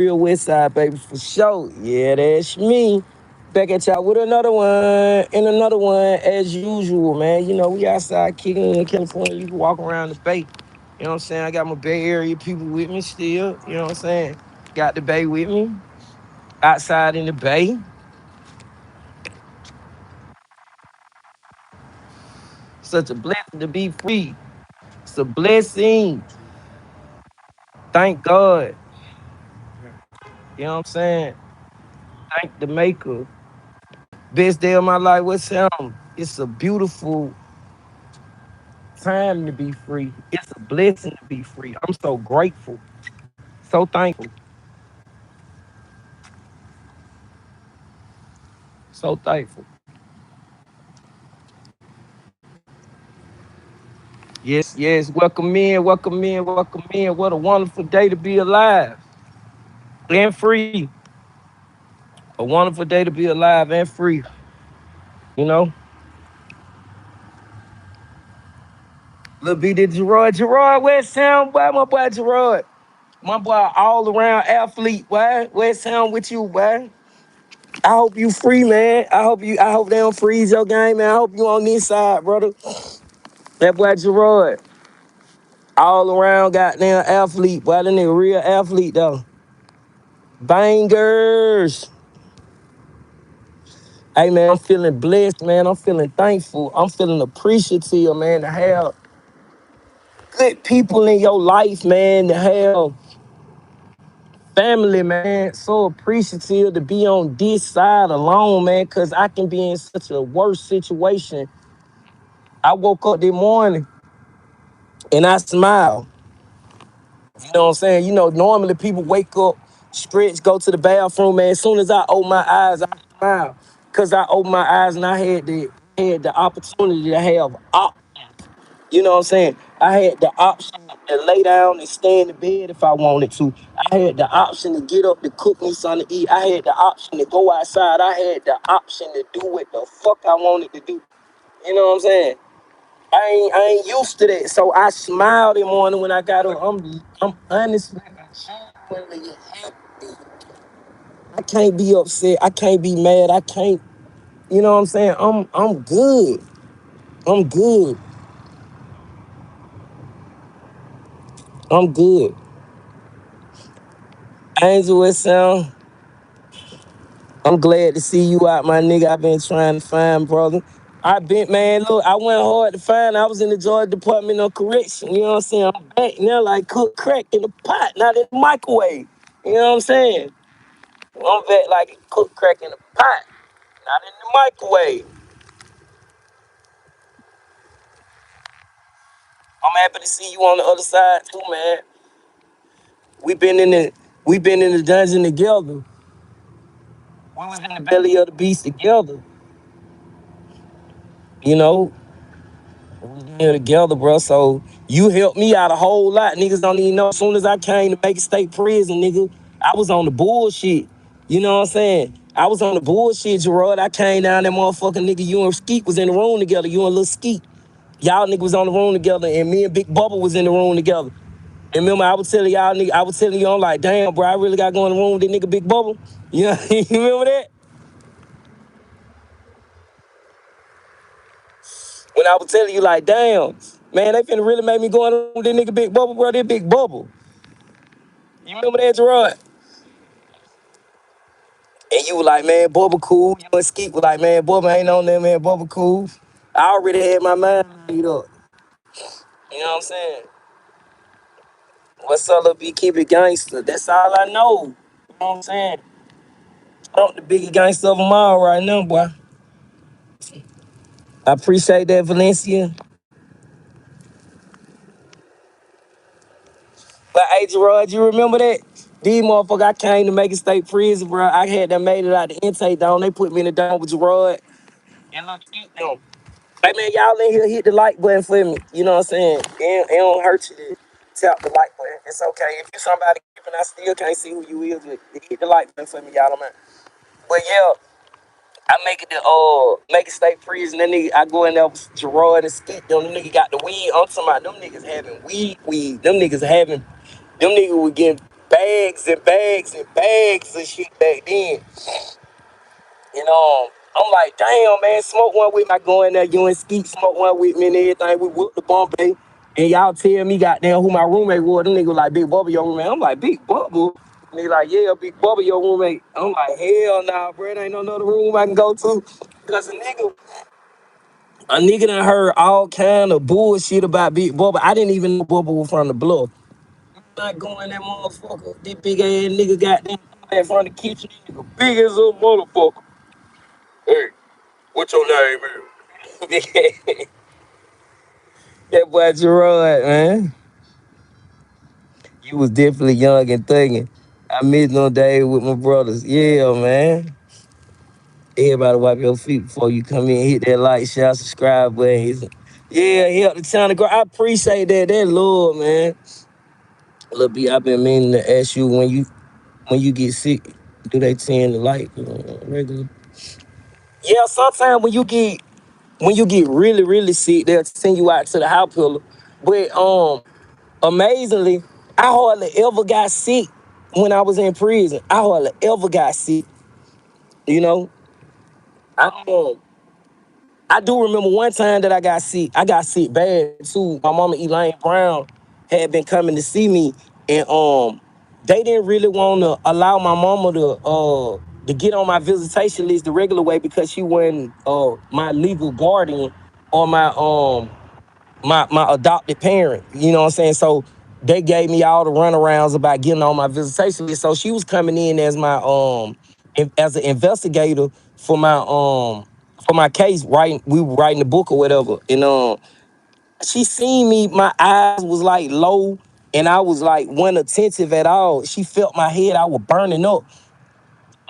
Real West Side, baby, for sure. Yeah, that's me. Back at y'all with another one and another one as usual, man. You know, we outside kicking in California. You can walk around the bay. You know what I'm saying? I got my Bay Area people with me still. You know what I'm saying? Got the bay with me. Outside in the bay. Such a blessing to be free. It's a blessing. Thank God. You know what I'm saying? Thank the maker. Best day of my life. What's him? It's a beautiful time to be free. It's a blessing to be free. I'm so grateful, so thankful, so thankful. Yes, yes. Welcome in, welcome in, welcome in. What a wonderful day to be alive and free. A wonderful day to be alive and free. You know, little B did Gerard West Sound, boy, my boy Gerard. My boy all around athlete, boy. West Sound with you, boy. I hope you free, man. I hope they don't freeze your game, man. I hope you on this side, brother. That boy Gerard. All around goddamn athlete, boy. That nigga real athlete though. Bangers. Hey man, I'm feeling blessed, man. I'm feeling thankful. I'm feeling appreciative, man, to have good people in your life, man, to have family, man. So appreciative to be on this side alone, man, because I can be in such a worse situation. I woke up this morning and I smile. You know what I'm saying? You know, normally people wake up, stretch, go to the bathroom, man. As soon as I open my eyes, I smile. Cause I opened my eyes and I had the opportunity to have you know what I'm saying? I had the option to lay down and stay in the bed if I wanted to. I had the option to get up to cook me something to eat. I had the option to go outside. I had the option to do what the fuck I wanted to do. You know what I'm saying? I ain't used to that. So I smiled in the morning when I got up. I'm honestly genuinely happy. I can't be upset. I can't be mad. I can't, you know what I'm saying? I'm good. I'm good. I'm good. Angel it sound. I'm glad to see you out, my nigga. I've been trying to find, brother. Man, look, I went hard to find. I was in the Georgia Department of Correction. You know what I'm saying? I'm back now, like cook crack in the pot, not in the microwave. You know what I'm saying? I'm back like cook crack in the pot, not in the microwave. I'm happy to see you on the other side too, man. We been in the we been in the dungeon together. We was in the belly of the beast together. You know, we was here together, bro. So you helped me out a whole lot. Niggas don't even know. As soon as I came to Macon State Prison, nigga, I was on the bullshit. You know what I'm saying? I was on the bullshit, Gerard. I came down that motherfucking nigga. You and Skeet was in the room together. You and Lil Skeet. Y'all niggas was on the room together, and me and Big Bubba was in the room together. And remember, I was telling y'all, nigga, I was telling you, I'm like, damn, bro, I really got to go in the room with that nigga Big Bubba. You know, you remember that? When I was telling you, like, damn, man, they finna really make me go in the room with that nigga Big Bubba, bro, that Big Bubba. You remember that, Gerard? And you were like, man, Bubba cool. You and Skeet was like, man, Bubba ain't on there, man, Bubba cool. I already had my mind made up. You know what I'm saying? What's up, little B? Keep it gangster. That's all I know. You know what I'm saying? I'm the biggest gangster of them all right now, boy. I appreciate that, Valencia. But hey, Gerard, you remember that? These motherfucker, I came to Macon State Prison, bro. I had that made it out the intake dome. They put me in the dome with Gerard. And look, them. Hey man, y'all in here hit the like button for me. You know what I'm saying? It don't hurt you to tap the like button. It's okay. If you somebody and I still can't see who you is, but hit the like button for me, y'all, man. But yeah, I make it to Macon State Prison. That nigga, I go in there with Gerard and Skeet. Them nigga got the weed. I'm talking about them niggas having weed. Them niggas having, them niggas were getting bags and bags and bags of shit back then. And I'm like, damn, man, smoke one with me. I go in there, you and Skeet smoke one with me and everything. We whooped the Bombay. And y'all tell me, goddamn, who my roommate was. Them niggas like, Big Bubba, your roommate. I'm like, Big Bubba? And they like, yeah, Big Bubba, your roommate. I'm like, hell nah, bro. There ain't no other room I can go to. Because a nigga done heard all kind of bullshit about Big Bubba. I didn't even know Bubba was from the bluff. Not going that motherfucker. This big ass nigga got them in front of the kitchen. This nigga big as a motherfucker. Hey, what's your name, man? That boy Gerard, man. You was definitely young and thugging. I missed no day with my brothers. Yeah, man. Everybody wipe your feet before you come in. Hit that like, share, subscribe button. Yeah, help the channel grow. I appreciate that. That love, man. Lil B, I've been meaning to ask you when you get sick, do they tend to like regular? Yeah, sometimes when you get really, really sick, they'll send you out to the hospital. But amazingly, I hardly ever got sick when I was in prison. I hardly ever got sick. You know, I I do remember one time that I got sick. I got sick bad too. My mama Elaine Brown had been coming to see me, and they didn't really want to allow my mama to get on my visitation list the regular way because she wasn't my legal guardian or my adopted parent. You know what I'm saying? So they gave me all the runarounds about getting on my visitation list. So she was coming in as my as an investigator for my case, writing we were writing the book or whatever. And she seen me, my eyes was like low and I was like wasn't attentive at all. She felt my head, I was burning up.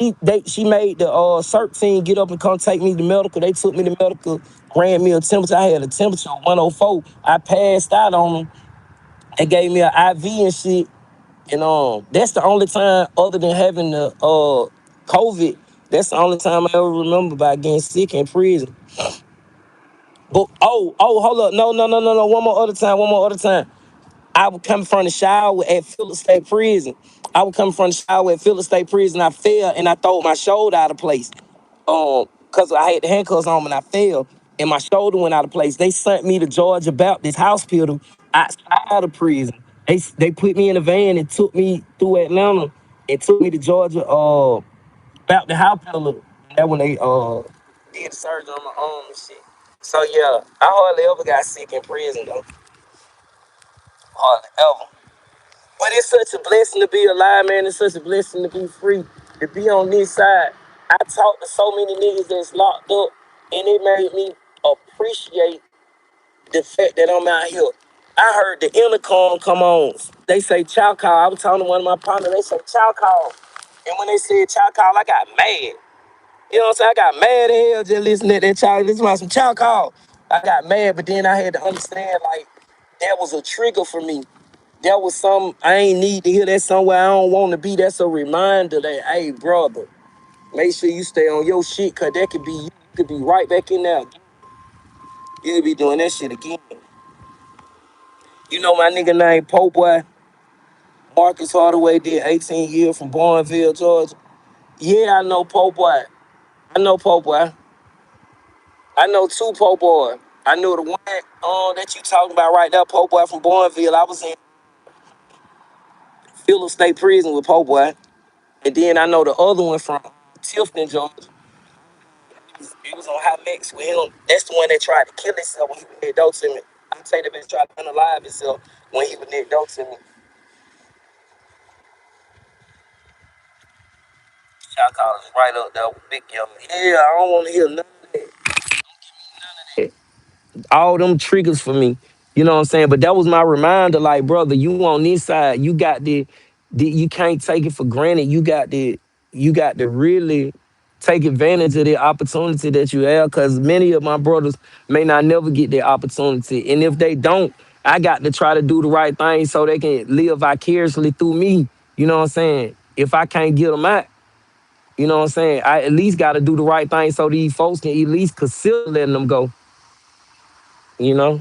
She made the CERT team get up and come take me to medical. They took me to medical, ran me a temperature. I had a temperature of 104. I passed out on them. They gave me an IV and shit. And that's the only time, other than having the COVID, that's the only time I ever remember about getting sick in prison. But hold up, no, one more other time. I would come from the shower at Phillip State Prison. I would come from the shower at Phillip State Prison. I fell and I threw my shoulder out of place. Cause I had the handcuffs on and I fell and my shoulder went out of place. They sent me to Georgia Baptist Hospital outside of prison. They put me in a van and took me through Atlanta and took me to Georgia Baptist Hospital. That when they did the surgery on my arm and shit. So yeah, I hardly ever got sick in prison though. Hardly ever. But it's such a blessing to be alive, man. It's such a blessing to be free, to be on this side. I talked to so many niggas that's locked up, and it made me appreciate the fact that I'm out here. I heard the intercom come on. They say chow call. I was talking to one of my partners. They say chow call. And when they said chow call, I got mad. You know what I'm saying? I got mad as hell just listening to that chow. This was some chow call. I got mad, but then I had to understand, like, that was a trigger for me. That was some I ain't need to hear that somewhere I don't want to be. That's a reminder that, hey, brother, make sure you stay on your shit, cause that could be you could be right back in there. You could be doing that shit again. You know my nigga named Po Boy, Marcus Hardaway did 18 years from Bourneville, Georgia. Yeah, I know Po Boy. I know Po Boy. I know two Po Boy. I know the one that you talking about right now, Po Boy from Bourneville. I was in Phillip State Prison with Po Boy. And then I know the other one from Tifton, Georgia. He was on Hot Mix with him. That's the one that tried to kill himself when he was next door to me. I'm saying that bitch tried to unalive himself when he was next door to me. Shot callers right up there with Big Young. Yeah, I don't want to hear none of that. All them triggers for me. You know what I'm saying? But that was my reminder, like, brother, you on this side, you got you can't take it for granted. You got to really take advantage of the opportunity that you have, because many of my brothers may not never get that opportunity. And if they don't, I got to try to do the right thing so they can live vicariously through me. You know what I'm saying? If I can't get them out, you know what I'm saying? I at least got to do the right thing so these folks can at least consider letting them go, you know?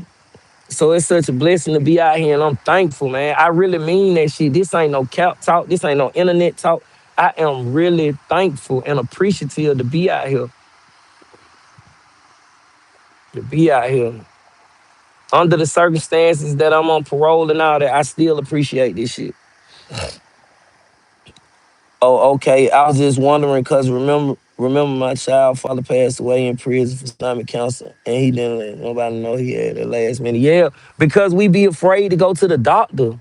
So it's such a blessing to be out here, and I'm thankful, man. I really mean that shit. This ain't no cap talk. This ain't no internet talk. I am really thankful and appreciative to be out here. To be out here. Under the circumstances that I'm on parole and all that, I still appreciate this shit. Oh, okay. I was just wondering because remember my child father passed away in prison for stomach cancer, and he didn't let nobody know he had it last minute. Yeah, because we be afraid to go to the doctor.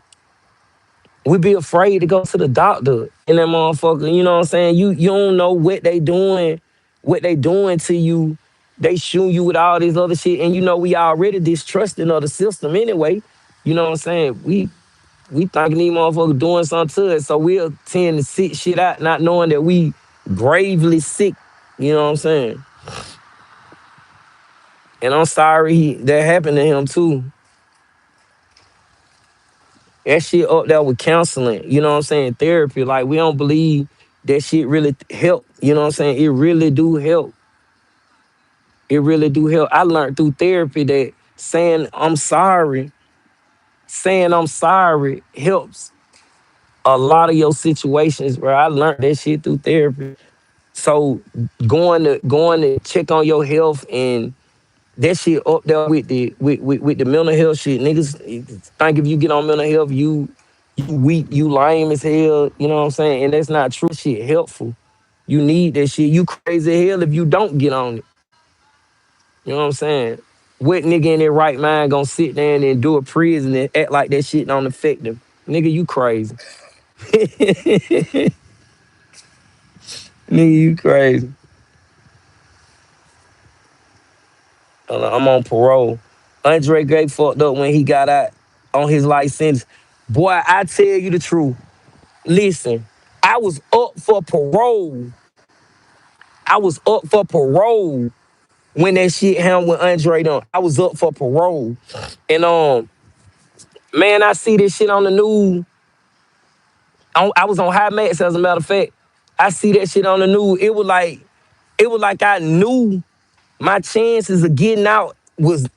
We be afraid to go to the doctor, and that motherfucker. You know what I'm saying? You don't know what they doing to you. They shooting you with all this other shit, and you know we already distrusting of the system anyway. You know what I'm saying? We thinking these motherfuckers doing something to us, so we'll tend to sit shit out, not knowing that we gravely sick. You know what I'm saying? And I'm sorry that happened to him too. That shit up there with counseling, you know what I'm saying? Therapy. Like we don't believe that shit really help. You know what I'm saying? It really do help. It really do help. I learned through therapy that saying I'm sorry helps a lot of your situations, bro. I learned that shit through therapy. So going to check on your health and that shit up there with the mental health shit. Niggas think if you get on mental health, you weak, you lame as hell, you know what I'm saying? And that's not true. Shit helpful. You need that shit. You crazy as hell if you don't get on it. You know what I'm saying? What nigga in their right mind gonna sit there and endure prison and act like that shit don't affect them? Nigga, you crazy. Nigga, you crazy. I'm on parole. Andre Gray fucked up when he got out on his life sentence. Boy, I tell you the truth. Listen, I was up for parole. I was up for parole when that shit happened with Andre done. I was up for parole. And man, I see this shit on the news. I was on High Max, as a matter of fact. I see that shit on the news. It was like I knew my chances of getting out was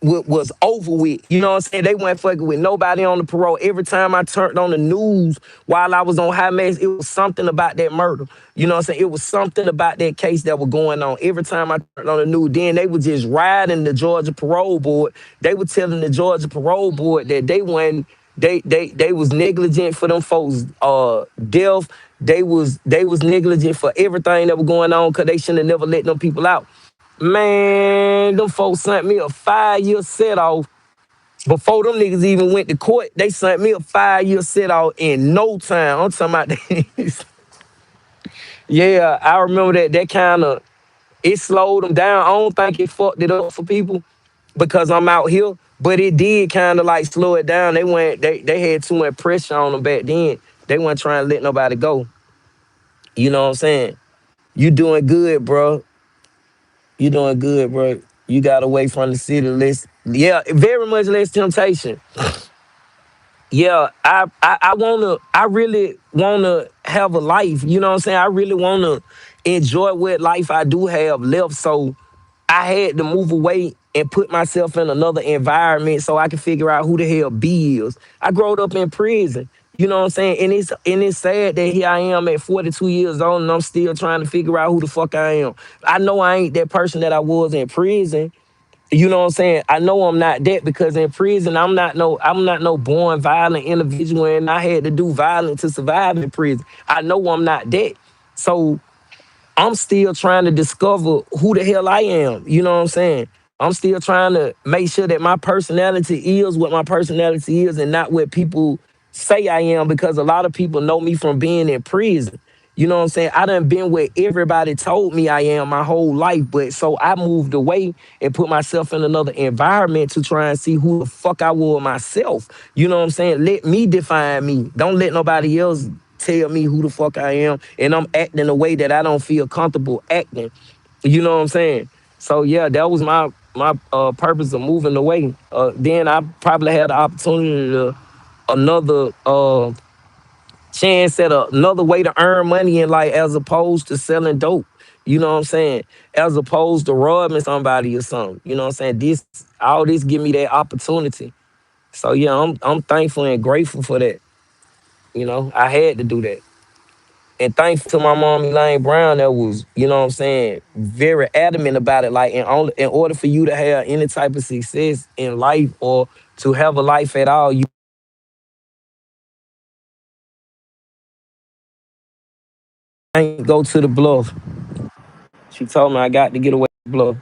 over with. You know what I'm saying? They weren't fucking with nobody on the parole. Every time I turned on the news while I was on High Max, it was something about that murder. You know what I'm saying? It was something about that case that was going on. Every time I turned on the news, then they were just riding the Georgia Parole Board. They were telling the Georgia Parole Board that they was negligent for them folks death. They was negligent for everything that was going on because they shouldn't have never let them people out. Man, them folks sent me a 5-year set off. Before them niggas even went to court, they sent me a 5-year set off in no time. I'm talking about that. Yeah, I remember that kind of, it slowed them down. I don't think it fucked it up for people because I'm out here, but it did kind of like slow it down. They had too much pressure on them back then. They weren't trying to let nobody go. You know what I'm saying? You doing good, bro. You doing good, bro. You got away from the city less. Yeah, very much less temptation. Yeah, I really wanna have a life. You know what I'm saying? I really wanna enjoy what life I do have left. So I had to move away and put myself in another environment so I can figure out who the hell B is. I growed up in prison. You know what I'm saying? And it's sad that here I am at 42 years old and I'm still trying to figure out who the fuck I am. I know I ain't that person that I was in prison. You know what I'm saying? I know I'm not that because in prison I'm not no born violent individual and I had to do violence to survive in prison. I know I'm not that. So I'm still trying to discover who the hell I am. You know what I'm saying? I'm still trying to make sure that my personality is what my personality is and not what people say I am because a lot of people know me from being in prison. You know what I'm saying? I done been where everybody told me I am my whole life, but so I moved away and put myself in another environment to try and see who the fuck I was myself. You know what I'm saying? Let me define me. Don't let nobody else tell me who the fuck I am, and I'm acting a way that I don't feel comfortable acting. You know what I'm saying? So yeah, that was my purpose of moving away. Then I probably had the opportunity to another chance at another way to earn money in life as opposed to selling dope. You know what I'm saying? As opposed to robbing somebody or something. You know what I'm saying? All this give me that opportunity. So yeah, I'm thankful and grateful for that. You know, I had to do that. And thanks to my mom, Elaine Brown, that was, you know what I'm saying, very adamant about it. Like, in order for you to have any type of success in life or to have a life at all, you can't go to the bluff. She told me I got to get away from the bluff.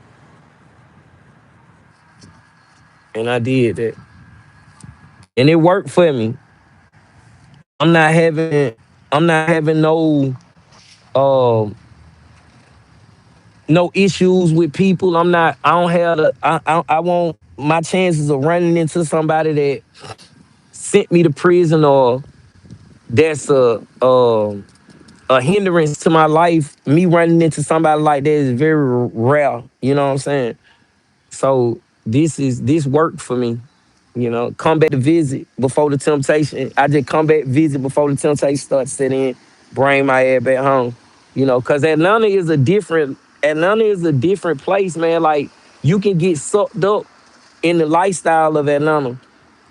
And I did that. And it worked for me. I'm not having I'm not having um no issues with people. I don't have the I want my chances of running into somebody that sent me to prison or that's a hindrance to my life. Me running into somebody like that is very rare. You know what I'm saying? So this worked for me. You know, come back to visit before the temptation. I just come back visit before the temptation starts setting in. Bring my ass back home. You know, cause Atlanta is a different place, man. Like you can get sucked up in the lifestyle of Atlanta.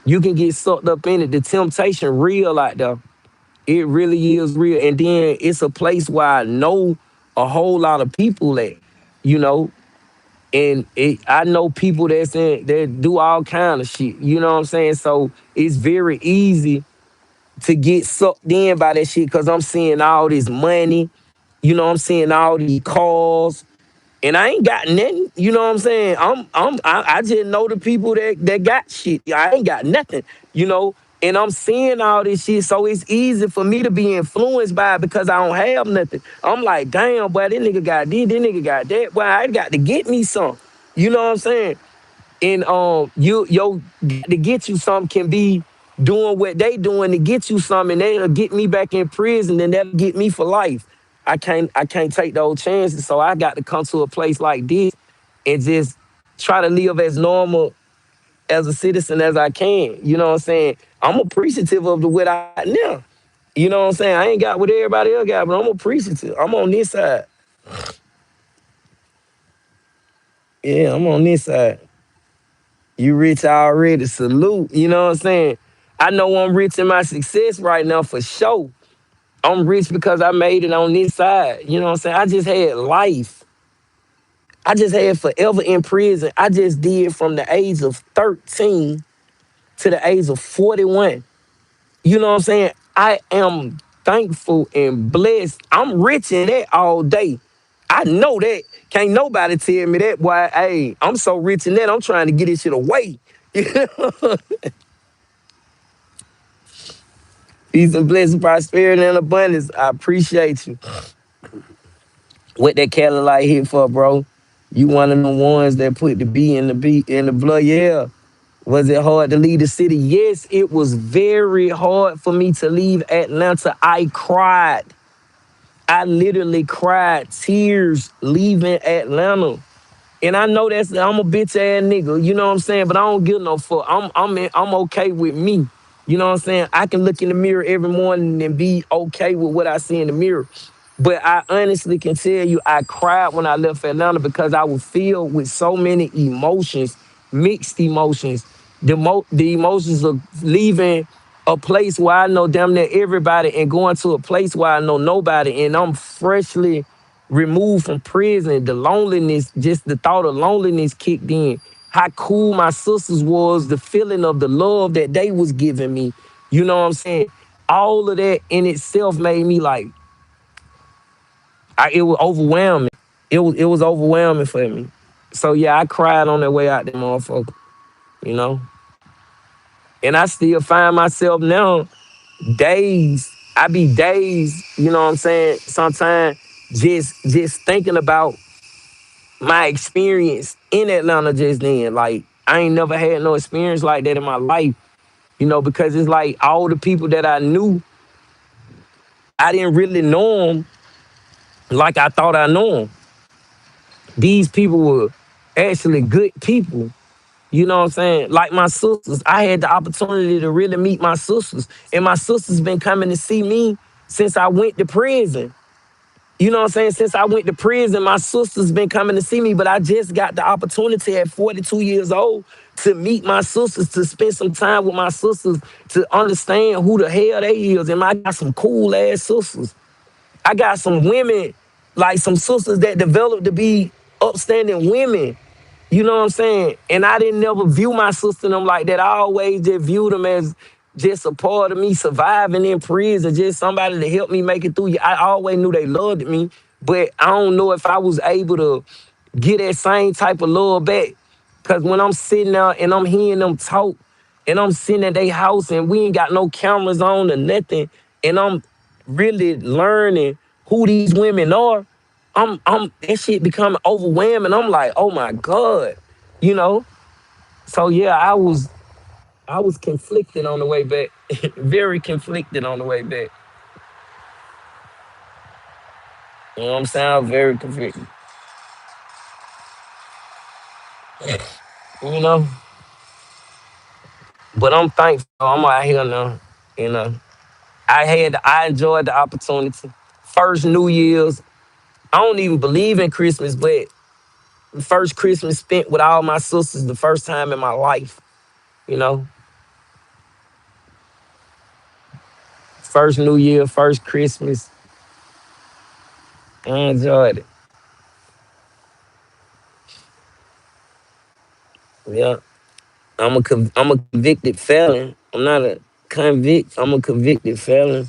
You can get sucked up in it. The temptation real out there. It really is real. And then it's a place where I know a whole lot of people at, you know, and I know people that do all kind of shit. You know what I'm saying? So it's very easy to get sucked in by that shit because I'm seeing all this money. You know, I'm seeing all these cars, and I ain't got nothing. You know what I'm saying? I just know the people that got shit. I ain't got nothing. You know, and I'm seeing all this shit, so it's easy for me to be influenced by it because I don't have nothing. I'm like, damn, boy, this nigga got this nigga got that. Boy, I got to get me some. You know what I'm saying? And to get you something can be doing what they doing to get you something, and that'll get me back in prison, and that'll get me for life. I can't take those chances, so I got to come to a place like this and just try to live as normal as a citizen as I can. You know what I'm saying? I'm appreciative of the what I got now. You know what I'm saying? I ain't got what everybody else got, but I'm appreciative. I'm on this side. Yeah, I'm on this side. You rich already. Salute. You know what I'm saying? I know I'm rich in my success right now for sure. I'm rich because I made it on this side. You know what I'm saying? I just had life. I just had forever in prison. I just did from the age of 13 to the age of 41. You know what I'm saying? I am thankful and blessed. I'm rich in that all day. I know that. Can't nobody tell me that. Why, hey, I'm so rich in that, I'm trying to get this shit away. Peace and blessing, prosperity and abundance. I appreciate you. What that Cadillac hit for, bro? You one of the ones that put the B in the blood. Yeah. Was it hard to leave the city? Yes, it was very hard for me to leave Atlanta. I cried. I literally cried tears leaving Atlanta. And I know I'm a bitch ass nigga, you know what I'm saying? But I don't give no fuck. I'm okay with me. You know what I'm saying? I can look in the mirror every morning and be okay with what I see in the mirror. But I honestly can tell you I cried when I left Atlanta because I was filled with so many emotions, mixed emotions. The emotions of leaving a place where I know damn near everybody and going to a place where I know nobody, and I'm freshly removed from prison. The loneliness, just the thought of loneliness kicked in. How cool my sisters was, the feeling of the love that they was giving me. You know what I'm saying? All of that in itself made me like, it was overwhelming. It was overwhelming for me. So yeah, I cried on that way out there, motherfucker. You know? And I still find myself now days. I be days, you know what I'm saying? Sometimes just thinking about my experience in Atlanta just then. Like, I ain't never had no experience like that in my life, you know, because it's like all the people that I knew, I didn't really know them like I thought I knew them. These people were actually good people. You know what I'm saying? Like my sisters, I had the opportunity to really meet my sisters. And my sisters been coming to see me since I went to prison. You know what I'm saying? Since I went to prison, my sister's been coming to see me, but I just got the opportunity at 42 years old to meet my sisters, to spend some time with my sisters, to understand who the hell they is. And I got some cool ass sisters. I got some women, like some sisters that developed to be upstanding women. You know what I'm saying? And I didn't never view my sister and them like that. I always just viewed them as just a part of me surviving in prison, just somebody to help me make it through. I always knew they loved me, but I don't know if I was able to get that same type of love back. Cause when I'm sitting there and I'm hearing them talk, and I'm sitting at their house and we ain't got no cameras on or nothing, and I'm really learning who these women are, I'm that shit becoming overwhelming. I'm like, oh my God, you know. So yeah, I was conflicted on the way back, very conflicted on the way back. You know what I'm saying? I was very conflicted. You know, but I'm thankful. I'm out here now. You know, I enjoyed the opportunity. First New Year's, I don't even believe in Christmas, but the first Christmas spent with all my sisters, the first time in my life. You know, first New Year, first Christmas, I enjoyed it. Yeah, I'm a convicted felon. I'm not a convict. I'm a convicted felon.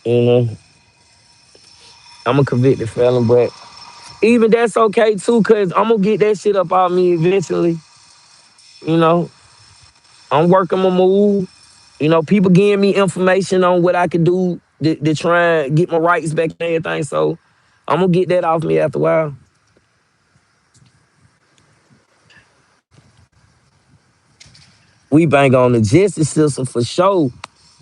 You know, I'm a convicted felon, but even that's okay too, cause I'm gonna get that shit up on me eventually. You know, I'm working my move. You know, people giving me information on what I can do to try and get my rights back and everything. So I'm gonna get that off me after a while. We bang on the justice system for sure.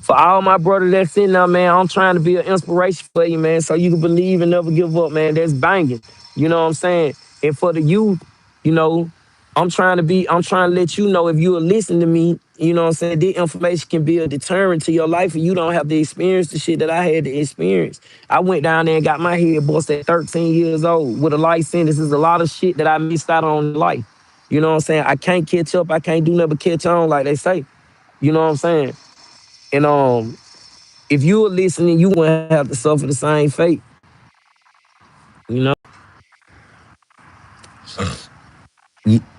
For all my brothers that's sitting there, man, I'm trying to be an inspiration for you, man, so you can believe and never give up, man. That's banging. You know what I'm saying? And for the youth, you know, I'm trying to let you know if you will listen to me, you know what I'm saying, this information can be a deterrent to your life and you don't have to experience the shit that I had to experience. I went down there and got my head bust at 13 years old with a life sentence. There's a lot of shit that I missed out on in life. You know what I'm saying? I can't catch up. I can't do nothing but catch on, like they say. You know what I'm saying? And if you were listening, you wouldn't have to suffer the same fate. You know?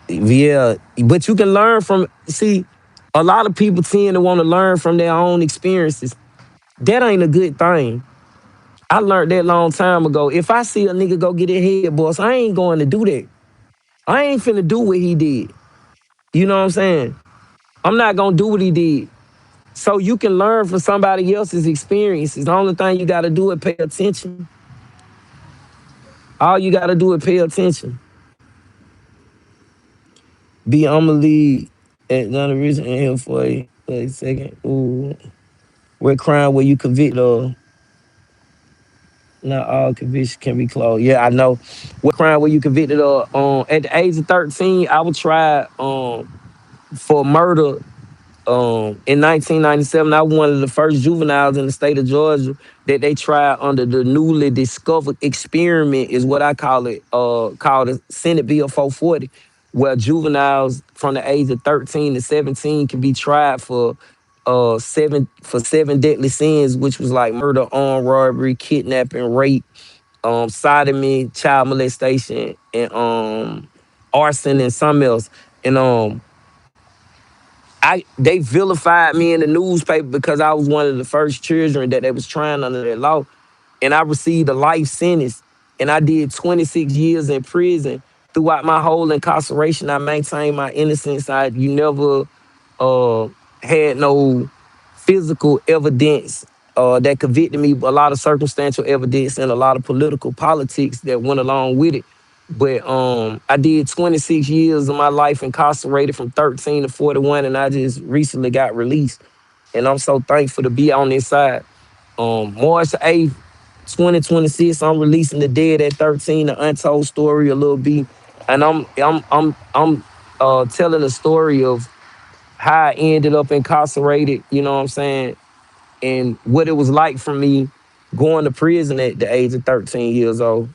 Yeah. But you can learn from. See, a lot of people tend to want to learn from their own experiences. That ain't a good thing. I learned that long time ago. If I see a nigga go get his head boss, I ain't going to do that. I ain't finna do what he did. You know what I'm saying? I'm not gonna do what he did. So you can learn from somebody else's experiences. The only thing you gotta do is pay attention. All you gotta do is pay attention. Be on the lead at another reason in here for a second. Ooh. What crime were you convicted of? Not all convictions can be closed. Yeah, I know. What crime were you convicted of? At the age of 13, I was tried for murder in 1997. I was one of the first juveniles in the state of Georgia that they tried under the newly discovered experiment, is what I call it, called the Senate Bill 440, where juveniles from the age of 13 to 17 can be tried for seven deadly sins, which was like murder, armed robbery, kidnapping, rape, sodomy, child molestation, and arson and something else. And they vilified me in the newspaper because I was one of the first children that they was trying under that law, and I received a life sentence, and I did 26 years in prison. Throughout my whole incarceration, I maintained my innocence. You never uh, had no physical evidence that convicted me, but a lot of circumstantial evidence and a lot of political politics that went along with it. But I did 26 years of my life incarcerated from 13 to 41, and I just recently got released. And I'm so thankful to be on this side. March 8th, 2026, I'm releasing The Dead at 13, the untold story of Lil B. And I'm telling the story of how I ended up incarcerated, you know what I'm saying, and what it was like for me going to prison at the age of 13 years old.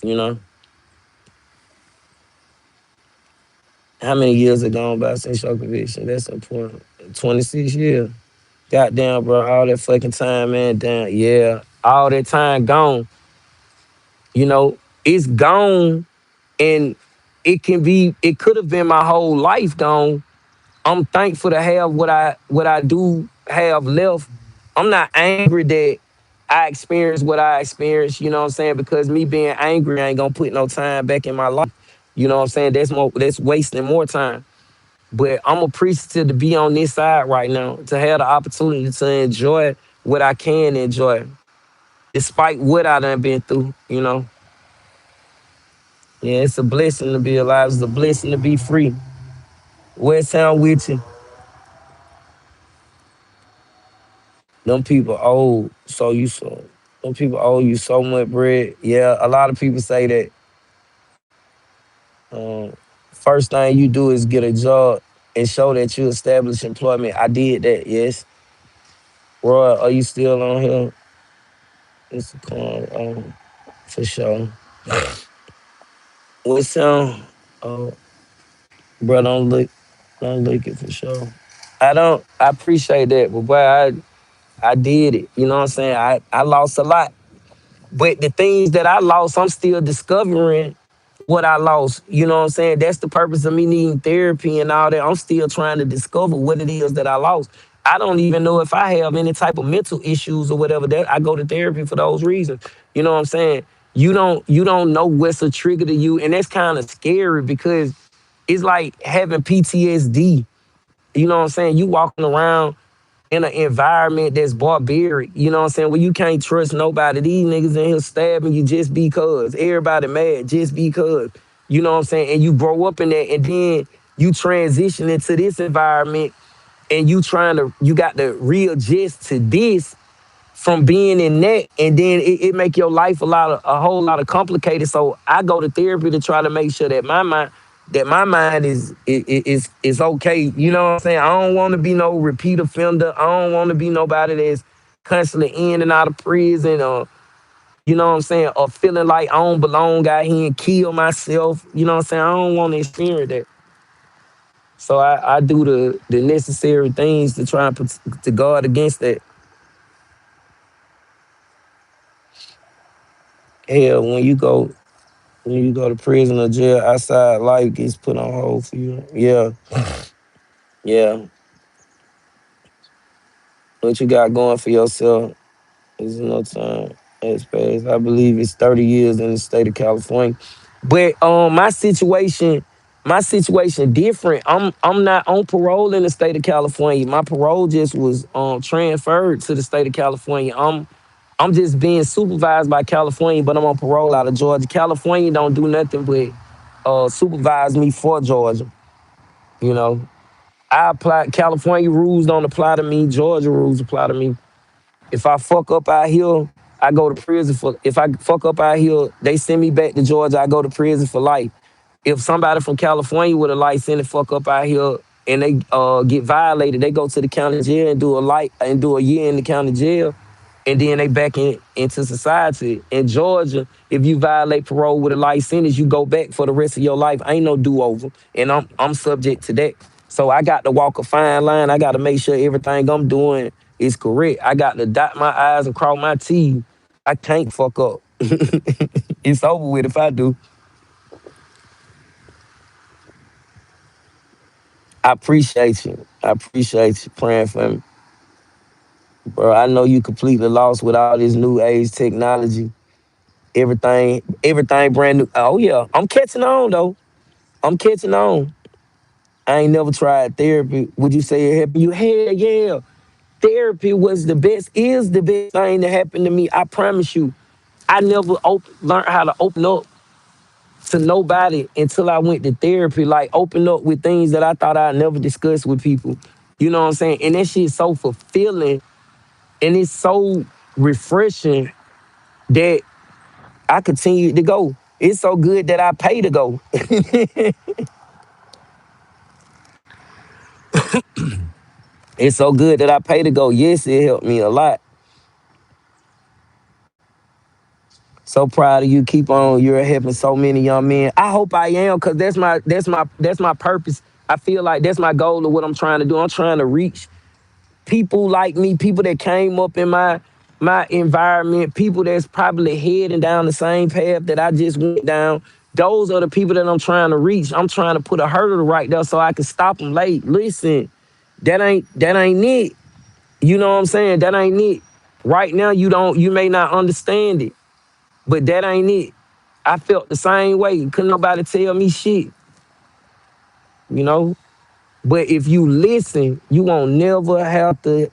You know, how many years have gone by since your conviction? That's important. 26 years. Goddamn, bro, all that fucking time, man. Damn, yeah, all that time gone. You know, it's gone, and it could have been my whole life gone. I'm thankful to have what I do have left. I'm not angry that I experienced what I experienced, you know what I'm saying? Because me being angry ain't gonna put no time back in my life. You know what I'm saying? That's wasting more time. But I'm appreciative to be on this side right now, to have the opportunity to enjoy what I can enjoy, despite what I done been through, you know. Yeah, it's a blessing to be alive. It's a blessing to be free. West Town with you. Them people owe them people owe you so much bread. Yeah, a lot of people say that um, first thing you do is get a job and show that you establish employment. I did that, yes. Roy, are you still on here? It's for sure. What sound? Oh, bro, don't look it for sure. I appreciate that, but boy, I did it. You know what I'm saying? I lost a lot. But the things that I lost, I'm still discovering what I lost. You know what I'm saying? That's the purpose of me needing therapy and all that. I'm still trying to discover what it is that I lost. I don't even know if I have any type of mental issues or whatever. That I go to therapy for those reasons. You know what I'm saying? You don't know what's a trigger to you, and that's kind of scary because it's like having PTSD. You know what I'm saying? You walking around in an environment that's barbaric, you know what I'm saying? Where you can't trust nobody. These niggas in here stabbing you just because. Everybody mad just because. You know what I'm saying? And you grow up in that and then you transition into this environment and you got to readjust to this from being in that, and then it make your life a whole lot of complicated. So I go to therapy to try to make sure that my mind is okay. You know what I'm saying? I don't want to be no repeat offender. I don't want to be nobody that's constantly in and out of prison, or you know what I'm saying, or feeling like I don't belong out here and kill myself. You know what I'm saying? I don't want to experience that. So I do the necessary things to try and to guard against that. Hell, when you go to prison or jail, outside life gets put on hold for you. Yeah, yeah. What you got going for yourself is no time has passed. I believe it's 30 years in the state of California. But my situation different. I'm not on parole in the state of California. My parole just was transferred to the state of California. I'm just being supervised by California, but I'm on parole out of Georgia. California don't do nothing but supervise me for Georgia. You know, I apply California rules don't apply to me. Georgia rules apply to me. If I fuck up out here, I go to prison for. If I fuck up out here, they send me back to Georgia. I go to prison for life. If somebody from California with a license and fuck up out here and they get violated, they go to the county jail and do a year in the county jail, and then they back into society. In Georgia, if you violate parole with a life sentence, you go back for the rest of your life. Ain't no do over, and I'm subject to that. So I got to walk a fine line. I got to make sure everything I'm doing is correct. I got to dot my I's and cross my T's. I can't fuck up. It's over with if I do. I appreciate you. I appreciate you praying for me, bro. I know you completely lost with all this new age technology. Everything brand new. Oh yeah, I'm catching on though. I'm catching on. I ain't never tried therapy. Would you say it helped you? Hell yeah. Therapy is the best thing that happened to me. I promise you. I never learned how to open up to nobody until I went to therapy. Like open up with things that I thought I'd never discuss with people. You know what I'm saying? And that shit's so fulfilling and it's so refreshing that I continue to go. It's so good that I pay to go. It's so good that I pay to go. Yes, it helped me a lot. So proud of you. Keep on. You're helping so many young men. I hope I am, cause that's my purpose. I feel like that's my goal of what I'm trying to do. I'm trying to reach people like me, people that came up in my environment, people that's probably heading down the same path that I just went down. Those are the people that I'm trying to reach. I'm trying to put a hurdle right there so I can stop them late. Listen, that ain't it. You know what I'm saying? That ain't it. Right now, you may not understand it, but that ain't it. I felt the same way. Couldn't nobody tell me shit, you know? But if you listen, you won't never have to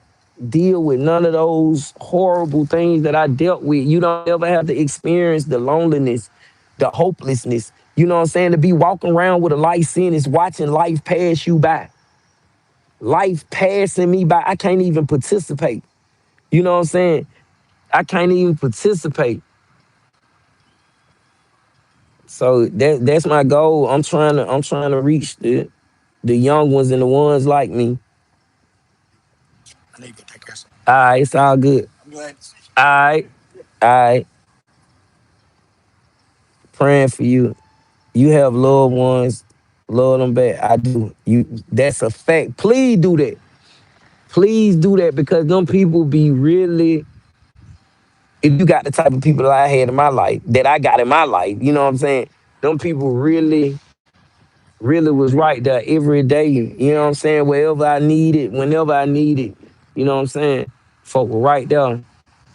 deal with none of those horrible things that I dealt with. You don't ever have to experience the loneliness, the hopelessness. You know what I'm saying? To be walking around with a life sentence, watching life pass you by. Life passing me by. I can't even participate. You know what I'm saying? I can't even participate. So that's my goal. I'm trying to reach the young ones and the ones like me. All right, it's all good. All right, all right. Praying for you. You have loved ones. Love them back. I do. You. That's a fact. Please do that. Please do that because them people be really. If you got the type of people that I had in my life, that I got in my life, you know what I'm saying? Them people really was right there every day. You know what I'm saying? Wherever I needed, whenever I needed, you know what I'm saying? Folk were right there.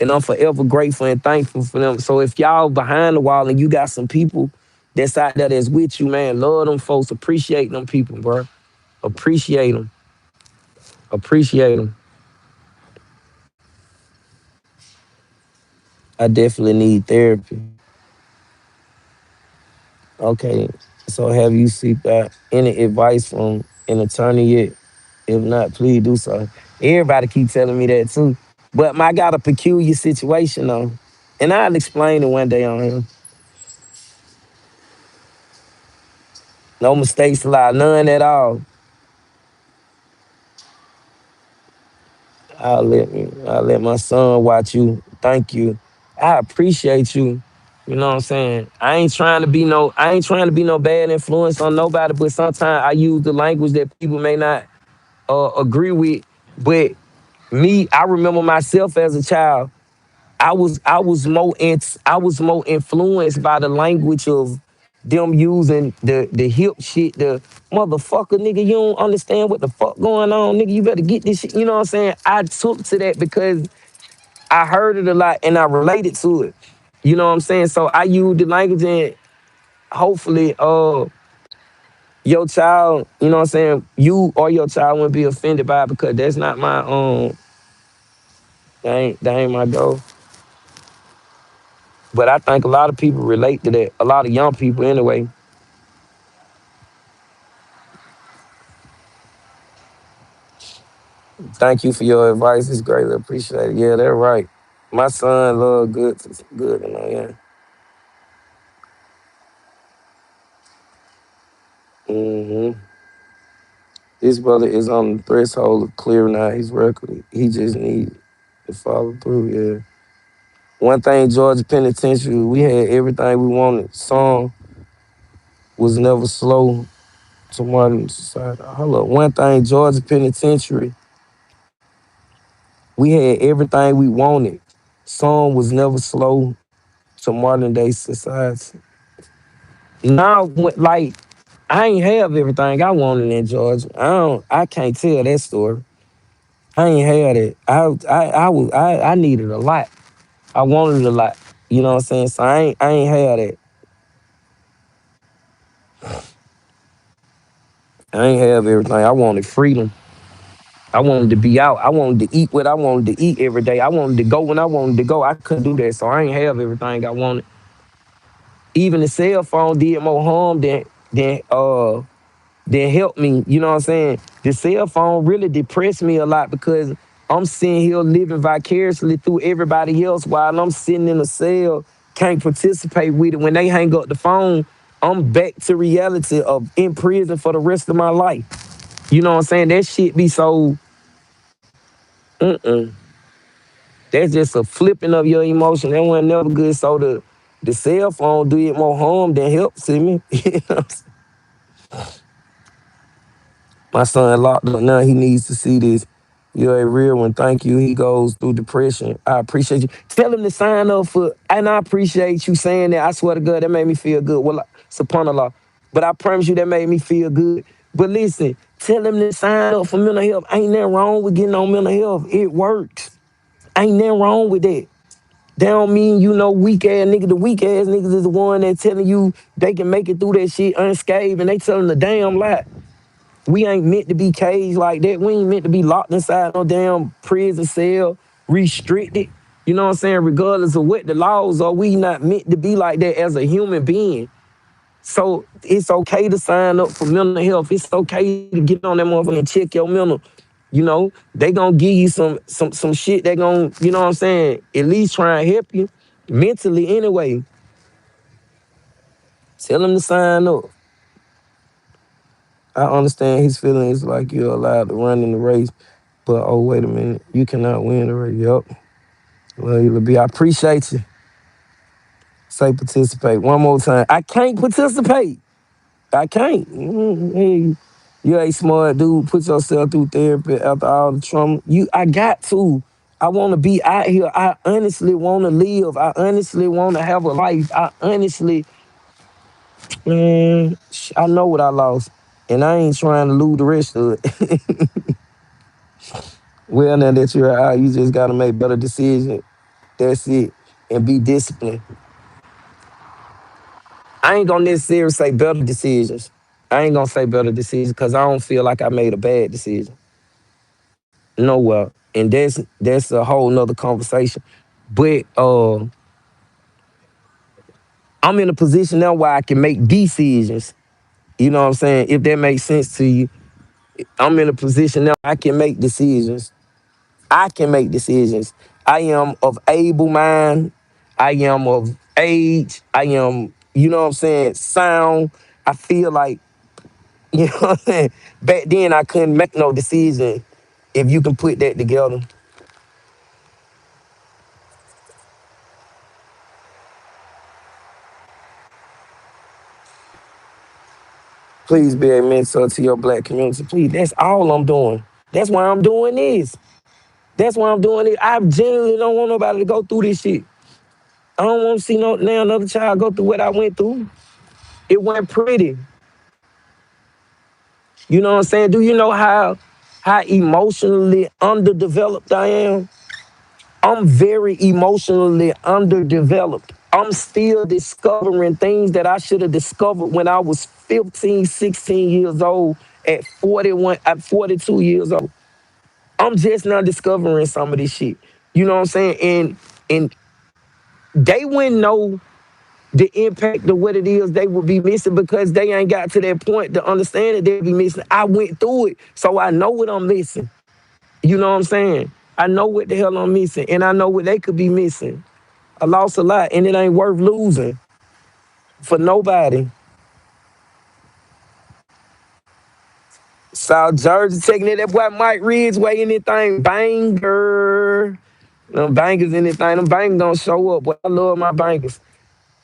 And I'm forever grateful and thankful for them. So if y'all behind the wall and you got some people that's out there that's with you, man, love them folks, appreciate them people, bro. Appreciate them. Appreciate them. I definitely need therapy. Okay. So have you seek out any advice from an attorney yet? If not, please do so. Everybody keep telling me that too. But I got a peculiar situation though. And I'll explain it one day on here. No mistakes allowed, none at all. I'll let my son watch you. Thank you. I appreciate you. You know what I'm saying? I ain't trying to be no bad influence on nobody, but sometimes I use the language that people may not agree with. But me, I remember myself as a child. I was more influenced by the language of them using the hip shit, the motherfucker nigga, you don't understand what the fuck going on, nigga. You better get this shit. You know what I'm saying? I took to that because I heard it a lot and I related to it. You know what I'm saying? So I use the language and hopefully your child, you know what I'm saying, you or your child wouldn't be offended by it because that's not my that ain't my goal. But I think a lot of people relate to that. A lot of young people anyway. Thank you for your advice. It's greatly appreciated. Yeah, they're right. My son love good, yeah. hmm His brother is on the threshold of clearing out his record. He just need to follow through, yeah. One thing, Georgia Penitentiary, we had everything we wanted. Song was never slow to modern society. Hold up. One thing, Georgia Penitentiary, we had everything we wanted. Song was never slow to modern day society. Now, like, I ain't have everything I wanted in Georgia. I can't tell that story. I ain't had it. I needed a lot. I wanted a lot. You know what I'm saying? So I ain't had it. I ain't have everything. I wanted freedom. I wanted to be out. I wanted to eat what I wanted to eat every day. I wanted to go when I wanted to go. I couldn't do that. So I ain't have everything I wanted. Even the cell phone did more harm than help me. You know what I'm saying? The cell phone really depressed me a lot because I'm sitting here living vicariously through everybody else while I'm sitting in a cell, can't participate with it. When they hang up the phone, I'm back to reality of in prison for the rest of my life. You know what I'm saying? That shit be so, mm-mm. That's just a flipping of your emotion. That wasn't never good. So The cell phone do it more harm than help, see me? You know what I'm saying? My son locked up now. He needs to see this. You're a real one. Thank you. He goes through depression. I appreciate you. Tell him to sign up for, and I appreciate you saying that. I swear to God, that made me feel good. Well, subhanAllah. But I promise you that made me feel good. But listen, tell him to sign up for mental health. Ain't nothing wrong with getting on mental health. It works. Ain't nothing wrong with that. That don't mean you know weak ass nigga. The weak ass niggas is the one that telling you they can make it through that shit unscathed, and they telling the damn lie. We ain't meant to be caged like that. We ain't meant to be locked inside no damn prison cell, restricted. You know what I'm saying? Regardless of what the laws are, we not meant to be like that as a human being. So it's okay to sign up for mental health. It's okay to get on that motherfucker and check your mental. You know, they gonna give you some shit. They gonna, you know what I'm saying? At least try and help you mentally anyway. Tell them to sign up. I understand his feelings like you're allowed to run in the race, but oh wait a minute, you cannot win the race. Yup. Well, you'll be. I appreciate you. Say participate one more time. I can't participate. I can't. Hey, you a smart dude. Put yourself through therapy after all the trauma. I got to. I want to be out here. I honestly want to live. I honestly want to have a life. I honestly, man, I know what I lost, and I ain't trying to lose the rest of it. Well, now that you're out, you just gotta make better decisions. That's it, and be disciplined. I ain't gonna necessarily say better decisions. I ain't gonna say better decisions because I don't feel like I made a bad decision. Nowhere. And that's a whole nother conversation. But I'm in a position now where I can make decisions. You know what I'm saying? If that makes sense to you, I'm in a position now I can make decisions. I can make decisions. I am of able mind. I am of age. I am, you know what I'm saying, sound. I feel like, you know what I'm saying? Back then I couldn't make no decision. If you can put that together. Please be a mentor to your black community. Please. That's all I'm doing. That's why I'm doing this. That's why I'm doing it. I genuinely don't want nobody to go through this shit. I don't want to see another child go through what I went through. It wasn't pretty. You know what I'm saying? Do you know how emotionally underdeveloped I am? I'm very emotionally underdeveloped. I'm still discovering things that I should have discovered when I was 15, 16 years old at 41, at 42 years old. I'm just now discovering some of this shit. You know what I'm saying? And they wouldn't know the impact of what it is they would be missing because they ain't got to that point to understand that they'd be missing. I went through it, so I know what I'm missing. You know what I'm saying? I know what the hell I'm missing, and I know what they could be missing. I lost a lot, and it ain't worth losing for nobody. South Jersey taking it. That boy Mike Ridgeway, anything banger. Them bangers, anything. Them bangers don't show up, but I love my bangers.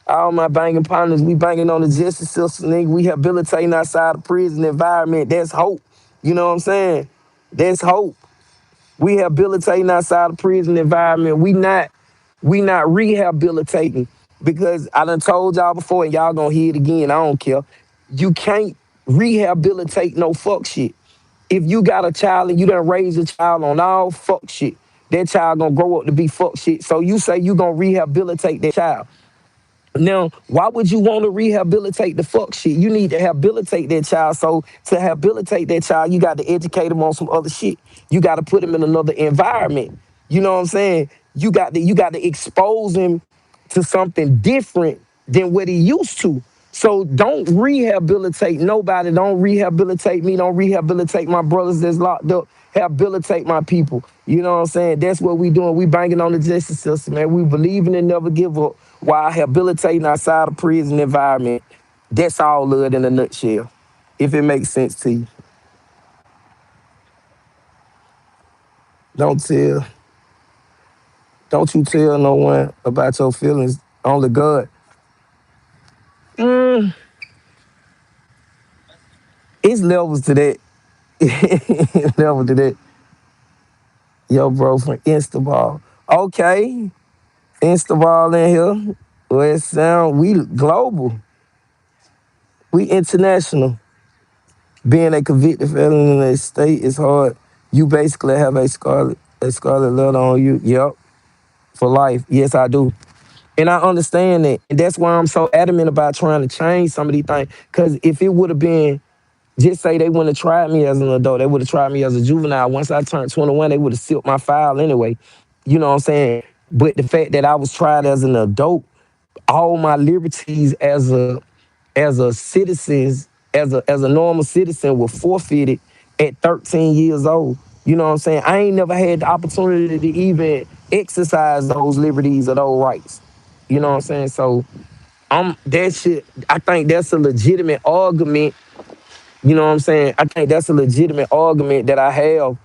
All my banging partners, we banging on the justice system, nigga. We habilitating outside the prison environment. That's hope. You know what I'm saying? That's hope. We habilitating outside the prison environment. We not rehabilitating because I done told y'all before and y'all gonna hear it again. I don't care. You can't rehabilitate no fuck shit. If you got a child and you done raise a child on all fuck shit, that child gonna grow up to be fuck shit. So you say you gonna rehabilitate that child. Now, why would you want to rehabilitate the fuck shit? You need to habilitate that child. So to habilitate that child, you got to educate him on some other shit. You got to put him in another environment. You know what I'm saying? You got to expose him to something different than what he used to. So don't rehabilitate nobody. Don't rehabilitate me. Don't rehabilitate my brothers that's locked up. Rehabilitate my people. You know what I'm saying? That's what we doing. We banging on the justice system, man. We believing in never give up while rehabilitating outside the prison environment. That's all of it in a nutshell. If it makes sense to you. Don't tell, don't you tell no one about your feelings. Only God. Mm, it's levels to that. Level to that. Yo, bro, from Instaball. Okay, Instaball in here. Well, it sound we global, we international. Being a convicted felon in a state is hard. You basically have a scarlet letter on you. Yep, for life. Yes, I do. And I understand that. And that's why I'm so adamant about trying to change some of these things. Because if it would have been, just say they wouldn't have tried me as an adult, they would have tried me as a juvenile. Once I turned 21, they would have sealed my file anyway. You know what I'm saying? But the fact that I was tried as an adult, all my liberties as a citizen, as a normal citizen were forfeited at 13 years old. You know what I'm saying? I ain't never had the opportunity to even exercise those liberties or those rights. You know what I'm saying? So that shit, I think that's a legitimate argument. You know what I'm saying? I think that's a legitimate argument that I have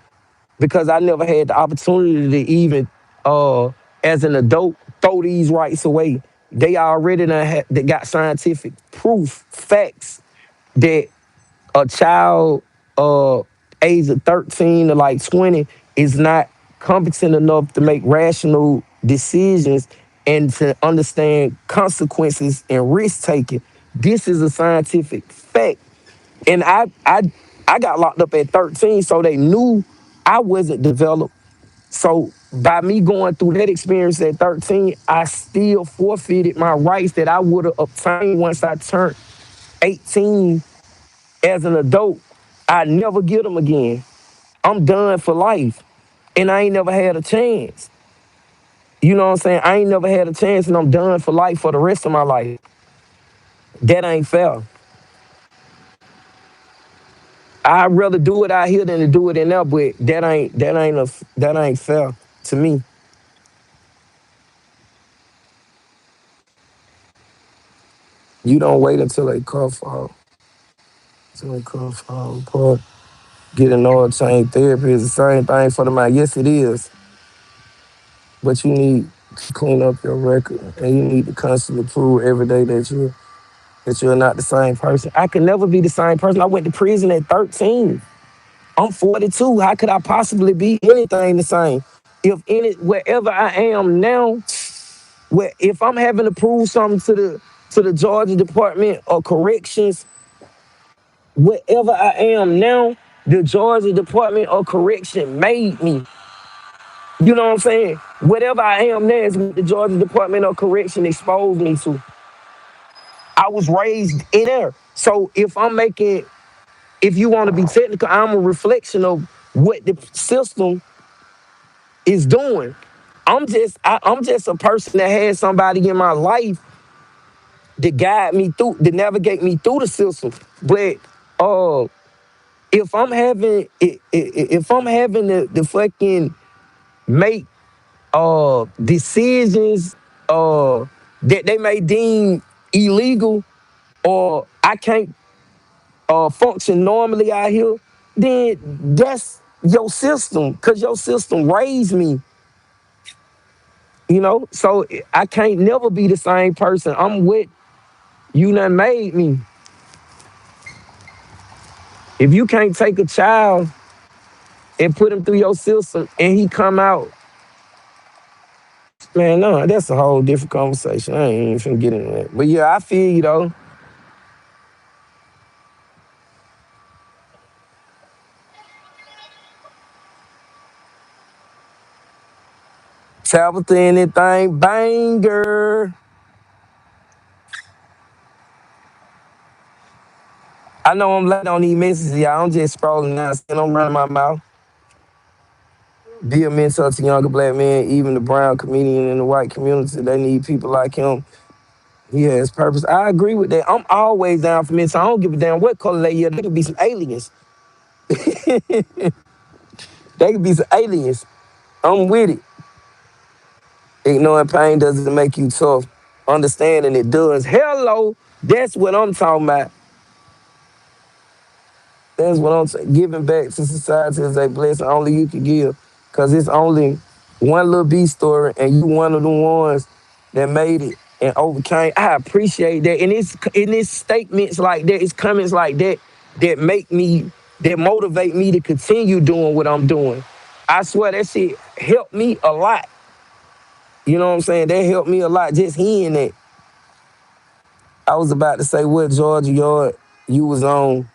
because I never had the opportunity to even, as an adult, throw these rights away. They already they got scientific proof, facts that a child age of 13 to like 20 is not competent enough to make rational decisions and to understand consequences and risk taking. This is a scientific fact. And I got locked up at 13, so they knew I wasn't developed. So by me going through that experience at 13, I still forfeited my rights that I would have obtained once I turned 18 as an adult. I never get them again. I'm done for life. And I ain't never had a chance. You know what I'm saying? I ain't never had a chance and I'm done for life for the rest of my life. That ain't fair. I'd rather do it out here than to do it in there, but that ain't fair to me. You don't wait until a car fall. Until a car fall apart. Getting oil change therapy is the same thing for the mind. Yes, it is. But you need to clean up your record and you need to constantly prove every day that you're not the same person. I could never be the same person. I went to prison at 13. I'm 42. How could I possibly be anything the same? If any wherever I am now, where if I'm having to prove something to the Georgia Department of Corrections, wherever I am now, the Georgia Department of Correction made me. You know what I'm saying? Whatever I am now is what the Georgia Department of Correction exposed me to. I was raised in there. So if you want to be technical, I'm a reflection of what the system is doing. I'm just a person that has somebody in my life to guide me through, to navigate me through the system. But uh, if I'm having the fucking make decisions that they may deem illegal, or I can't function normally out here, then that's your system, because your system raised me, So I can't never be the same person. I'm what you done made me. If you can't take a child and put him through your system and he come out, man, no, that's a whole different conversation. I ain't even finna get into that. But yeah, I feel you though. Tabitha, anything banger. I know I'm late on these messages, y'all. I'm just scrolling now, and I'm running my mouth. Be a mentor to younger black men, even the brown comedian in the white community. They need people like him. He has purpose. I agree with that. I'm always down for mentor. I don't give a damn what color they are. They could be some aliens. They could be some aliens. I'm with it. Ignoring pain doesn't make you tough. Understanding it does. Hello. That's what I'm talking about. That's what I'm saying. Giving back to society is a blessing only you can give. Because it's only one little B story, and you one of the ones that made it. and overcame. I appreciate that. And it's statements like that, it's comments like that that make me, that motivate me to continue doing what I'm doing. I swear that shit helped me a lot. You know what I'm saying? That helped me a lot just hearing that. I was about to say what Georgia Yard you was on.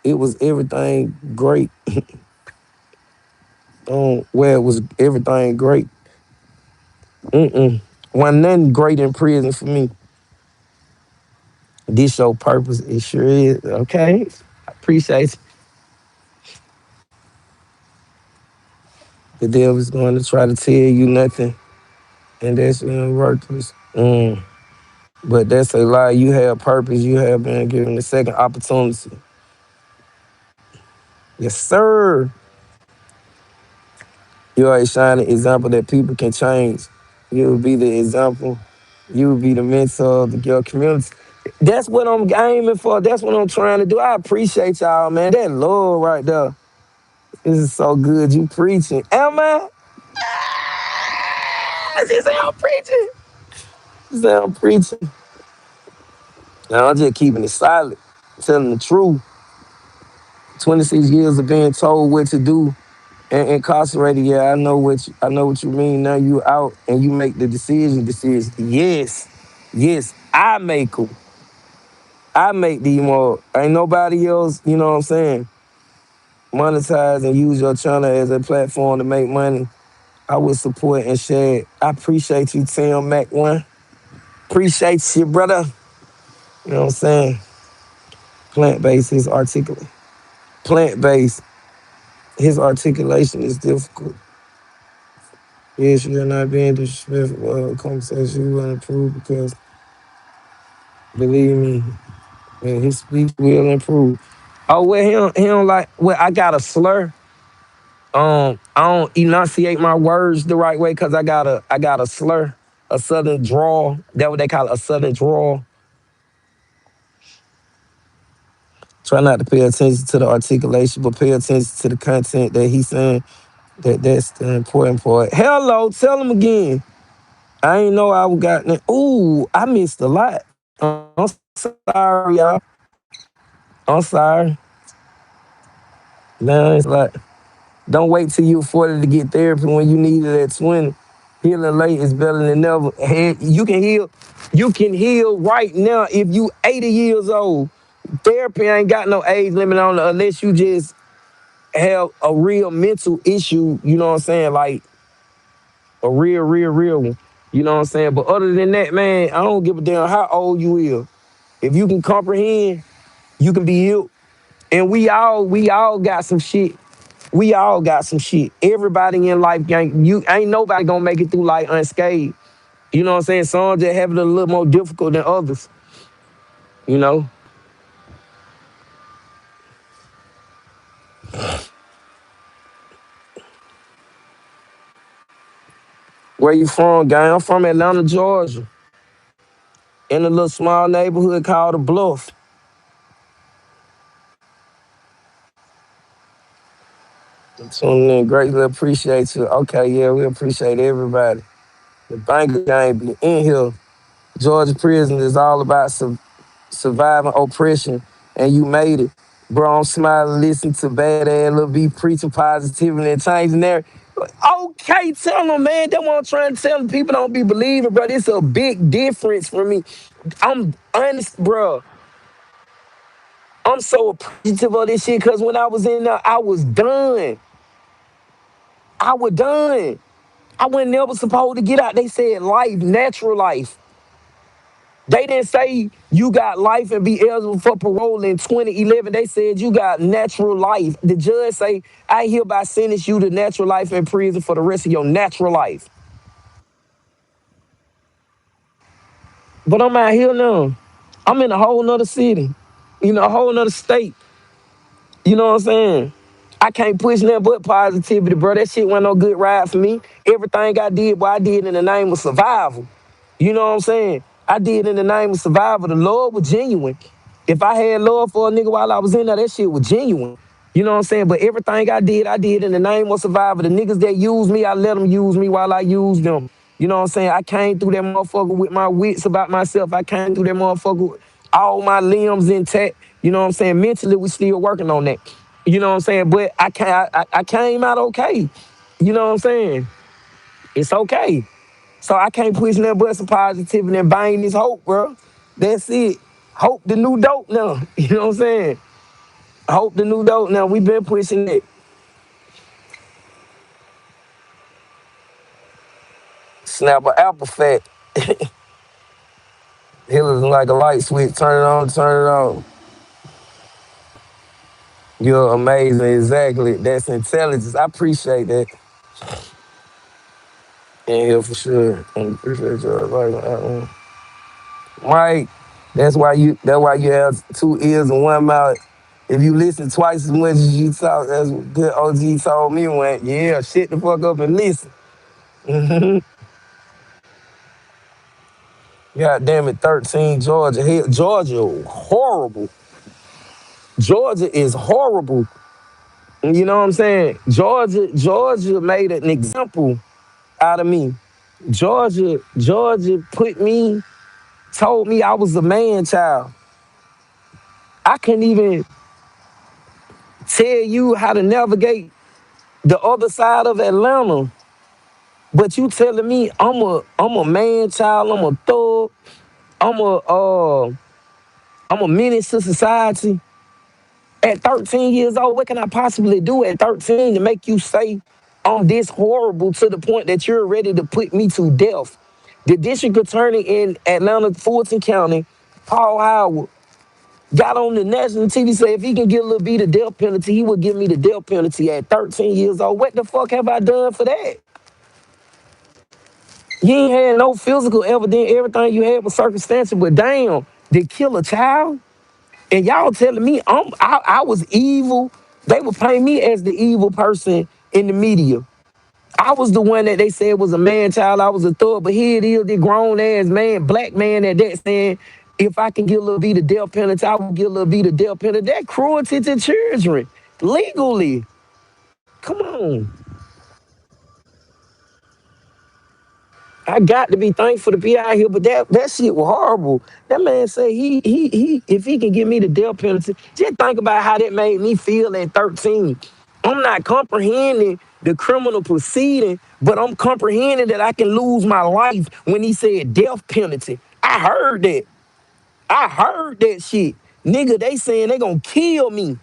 It was everything great. Where it was everything great. Wasn't nothing great in prison for me. This your purpose. It sure is. Okay. I appreciate you. The devil's going to try to tell you nothing, and that's worthless. But that's a lie. You have purpose. You have been given a second opportunity. Yes, sir. You are a shining example that people can change. You will be the example. You will be the mentor of your community. That's what I'm aiming for. That's what I'm trying to do. I appreciate y'all, man. That love right there. This is so good. You preaching. Am I? She say I'm preaching. She say I'm preaching. Now I'm just keeping it silent, telling the truth. 26 years of being told what to do and incarcerated. Yeah, I know what you mean. Now you out and you make the decision. Yes, yes, I make them. I make these more. Ain't nobody else. You know what I'm saying? Monetize and use your channel as a platform to make money. I would support and share it. I appreciate you, Tim Mac One. Appreciate you, brother. You know what I'm saying? Plant-based is articulate. Plant-based, his articulation is difficult. Yes, you're not being disrespectful. Conversation you will improve because, believe me, his speech will improve. Oh, well, he don't like, well, I got a slur. I don't enunciate my words the right way because I got a slur, a southern drawl. That's what they call it, a southern drawl. Try not to pay attention to the articulation, but pay attention to the content that he's saying. That's the important part. Hello, tell him again. I ain't know I got. Ooh, I missed a lot. I'm sorry, y'all. I'm sorry. Man, it's like, don't wait till you're 40 to get therapy when you need it at 20. Healing late is better than never. You can heal right now if you 80 years old. Therapy ain't got no age limit on it unless you just have a real mental issue, you know what I'm saying? Like a real one. You know what I'm saying? But other than that, man, I don't give a damn how old you is. If you can comprehend, you can be healed. And we all got some shit. We all got some shit. Everybody in life, ain't nobody gonna make it through life unscathed. You know what I'm saying? Some just have it a little more difficult than others. You know? Where you from, gang? I'm from Atlanta, Georgia. In a little small neighborhood called The Bluff. Tuning in, greatly appreciate you. Okay, yeah, we appreciate everybody. The banker gang be in here. Georgia prison is all about surviving oppression, and you made it. Bro, I'm smiling, listening to Bad Ass Lil B preaching positivity and changing there. Okay, tell them, man. That's what I'm trying to tell them. People don't be believing, bro. It's a big difference for me. I'm honest, bro. I'm so appreciative of this shit because when I was in there, I was done. I was done. I wasn't never supposed to get out. They said life, natural life. They didn't say you got life and be eligible for parole in 2011. They said you got natural life. The judge say, I hereby sentence you to natural life in prison for the rest of your natural life. But I'm out here now. I'm in a whole nother city, a whole nother state. You know what I'm saying? I can't push nothing but positivity, bro. That shit wasn't no good ride for me. Everything I did, I did in the name of survival. You know what I'm saying? I did in the name of survival. The Lord was genuine. If I had love for a nigga while I was in there, that shit was genuine. You know what I'm saying? But everything I did in the name of survival. The niggas that used me, I let them use me while I used them. You know what I'm saying? I came through that motherfucker with my wits about myself. I came through that motherfucker with all my limbs intact. You know what I'm saying? Mentally, we still working on that. You know what I'm saying? But I came out okay. You know what I'm saying? It's okay. So I can't push nothing but some positivity and bang this hope, bro. That's it. Hope the new dope now. You know what I'm saying? Hope the new dope now. We been pushing it. Snap an apple fat. Healers like a light switch. Turn it on, turn it on. You're amazing. Exactly. That's intelligence. I appreciate that. In here for sure. And appreciate your advice on that one. Mike, that's why you have two ears and one mouth. If you listen twice as much as you talk, that's what good OG told me when, yeah, shit the fuck up and listen. God damn it, 13 Georgia. Hell, Georgia horrible. Georgia is horrible. You know what I'm saying? Georgia made an example out of me. Georgia told me I was a man child. I couldn't even tell you how to navigate the other side of Atlanta, but you telling me I'm a man child, I'm a thug, I'm a menace to society. At 13 years old, what can I possibly do at 13 to make you say I'm this horrible to the point that you're ready to put me to death? The district attorney in Atlanta, Fulton County, Paul Howard, got on the national TV, said if he can get a little bit of death penalty, he would give me the death penalty at 13 years old. What the fuck have I done for that? You ain't had no physical evidence, everything you had was circumstantial, but damn, they kill a child? And y'all telling me I was evil. They would paint me as the evil person in the media. I was the one that they said was a man child. I was a thug, but here it is, the grown ass man, black man at that saying, if I can get a little bit of death penalty, I will get a little bit of death penalty. That cruelty to children, legally. Come on. I got to be thankful to be out here, but that shit was horrible. That man said he if he can give me the death penalty, just think about how that made me feel at 13. I'm not comprehending the criminal proceeding, but I'm comprehending that I can lose my life when he said death penalty. I heard that. I heard that shit. Nigga, they saying they gonna kill me.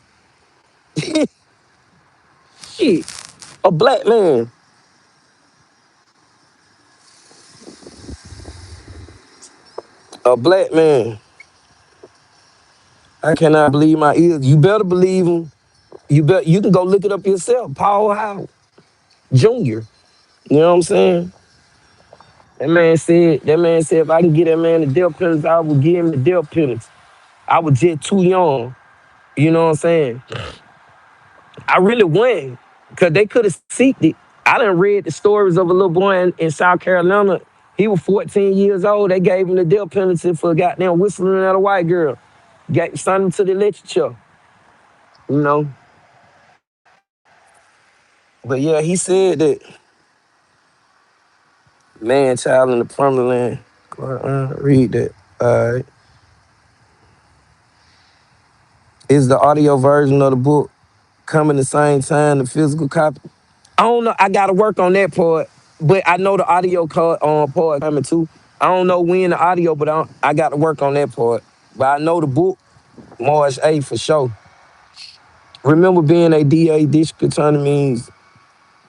Shit. A black man. A black man. I cannot believe my ears. You better believe him. You can go look it up yourself. Paul Howard Jr. You know what I'm saying? That man said if I can get that man the death penalty, I would give him the death penalty. I was just too young. You know what I'm saying? I really went. Cause they could have seeked it. I done read the stories of a little boy in South Carolina. He was 14 years old. They gave him the death penalty for goddamn whistling at a white girl. Sent him to the electric chair. You know? But yeah, he said that man child in the promised land. Read that. Is the audio version of the book coming the same time, the physical copy? I don't know. I gotta work on that part, but I know the audio part coming too. I don't know when the audio, but I got to work on that part. But I know the book, March 8th for sure. Remember being a DA, district attorney means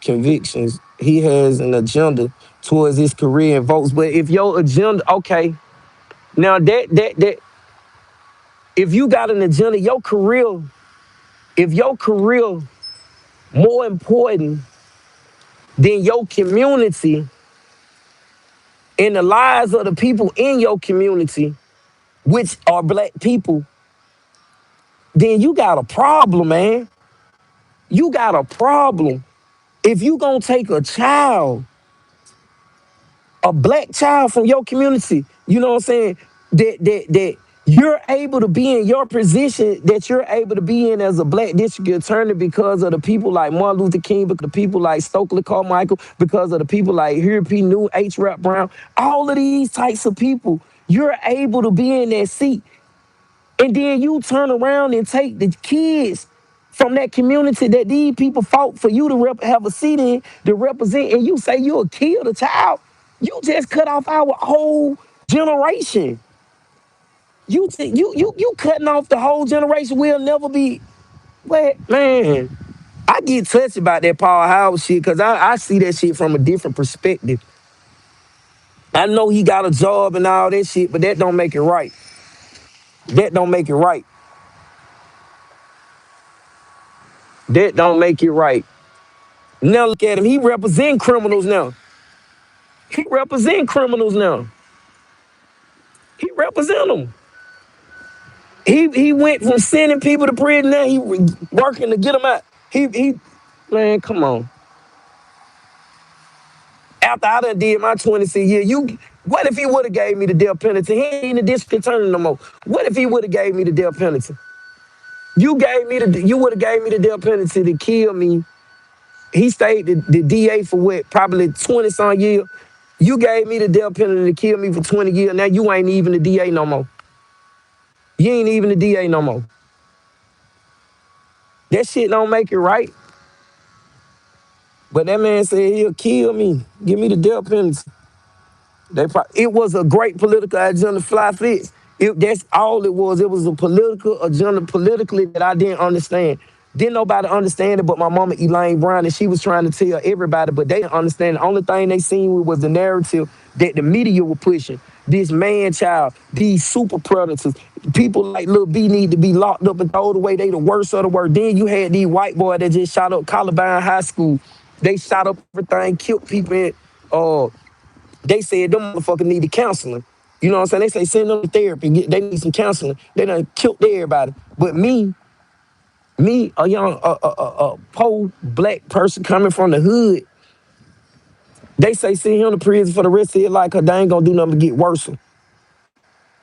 convictions. He has an agenda towards his career and votes. But if your agenda, okay, now that if you got an agenda, if your career more important than your community and the lives of the people in your community, which are black people, then you got a problem, man. You got a problem. If you gonna take a child, a black child from your community, you know what I'm saying? That You're able to be in your position that you're able to be in as a black district attorney because of the people like Martin Luther King, because of the people like Stokely Carmichael, because of the people like Huey P. New, H. Rap Brown, all of these types of people. You're able to be in that seat. And then you turn around and take the kids from that community that these people fought for you to have a seat in to represent, and you say you'll kill the child. You just cut off our whole generation. You cutting off the whole generation. We'll never be. Wait, man. I get touched about that Paul Howard shit because I see that shit from a different perspective. I know he got a job and all that shit, but that don't make it right. That don't make it right. That don't make it right. Now look at him. He represent criminals now. He represent criminals now. He represent them. He went from sending people to prison. Now he working to get them out. He man, come on. After I done did my 26 years, what if he would have gave me the death penalty? He ain't in the district attorney no more. What if he would have gave me the death penalty? You would have gave me the death penalty to kill me. He stayed the DA for what, probably 20 some years. You gave me the death penalty to kill me for 20 years. Now you ain't even the DA no more. You ain't even the DA no more. That shit don't make it right. But that man said he'll kill me. Give me the death penalty. It was a great political agenda, fly fits. That's all it was. It was a political agenda, politically, that I didn't understand. Didn't nobody understand it but my mama, Elaine Brown, and she was trying to tell everybody, but they didn't understand. The only thing they seen was the narrative that the media were pushing. This man child, these super predators, people like Lil B need to be locked up and thrown away. They the worst of the worst. Then you had these white boys that just shot up Columbine High School. They shot up everything, killed people in they said them motherfuckers needed counseling. You know what I'm saying? They say send them to therapy. They need some counseling. They done killed everybody. But me, a young, poor black person coming from the hood, they say send him to prison for the rest of his life because they ain't gonna do nothing but get worse.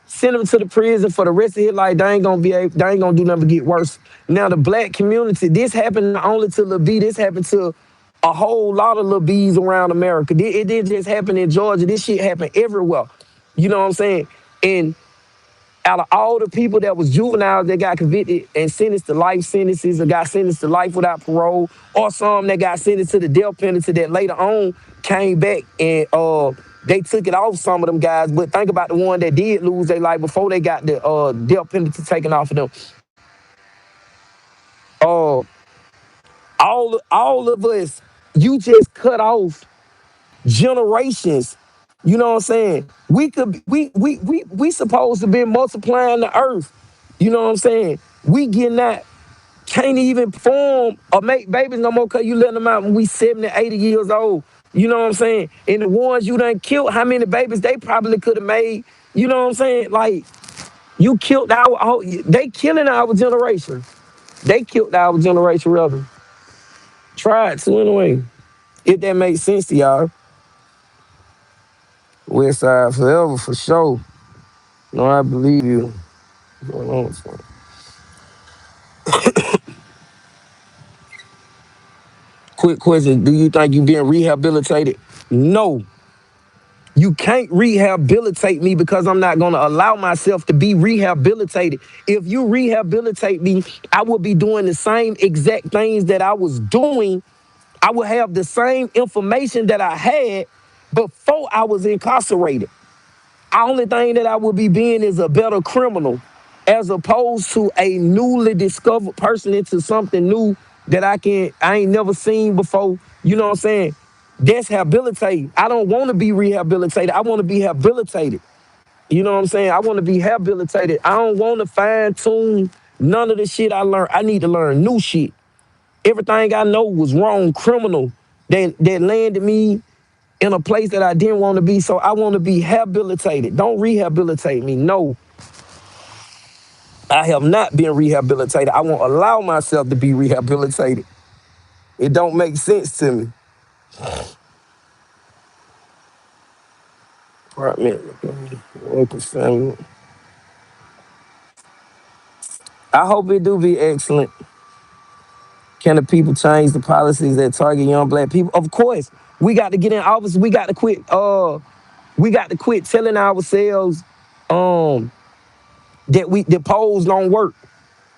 Send him to the prison for the rest of his life. They ain't gonna do nothing but get worse. Now the black community, this happened not only to Lil B, this happened to a whole lot of Lil B's around America. It didn't just happen in Georgia. This shit happened everywhere. You know what I'm saying? And out of all the people that was juveniles that got convicted and sentenced to life sentences or got sentenced to life without parole, or some that got sentenced to the death penalty that later on came back and they took it off some of them guys. But think about the one that did lose their life before they got the death penalty taken off of them. Uh, all of us, you just cut off generations. You know what I'm saying? We supposed to be multiplying the earth. You know what I'm saying? We getting that can't even form or make babies no more because you letting them out when we 70, 80 years old. You know what I'm saying? And the ones you done killed, how many babies they probably could have made? You know what I'm saying? Like, you killed they killing our generation. They killed our generation, rather. Try it to anyway. If that makes sense to y'all. West Side forever for sure. No, I believe you. What's going on? Quick question. Do you think you being rehabilitated? No. You can't rehabilitate me because I'm not going to allow myself to be rehabilitated. If you rehabilitate me, I will be doing the same exact things that I was doing. I will have the same information that I had before I was incarcerated. The only thing that I would be being is a better criminal as opposed to a newly discovered person into something new that I ain't never seen before. You know what I'm saying? That's habilitated. I don't want to be rehabilitated. I want to be habilitated. You know what I'm saying? I want to be habilitated. I don't want to fine tune none of the shit I learned. I need to learn new shit. Everything I know was wrong, criminal, that landed me in a place that I didn't want to be. So I want to be habilitated. Don't rehabilitate me. No, I have not been rehabilitated. I won't allow myself to be rehabilitated. It don't make sense to me. Apartment, local family. I hope it do be excellent. Can the people change the policies that target young black people? Of course, we got to get in office. We got to quit. We got to quit telling ourselves that the polls don't work.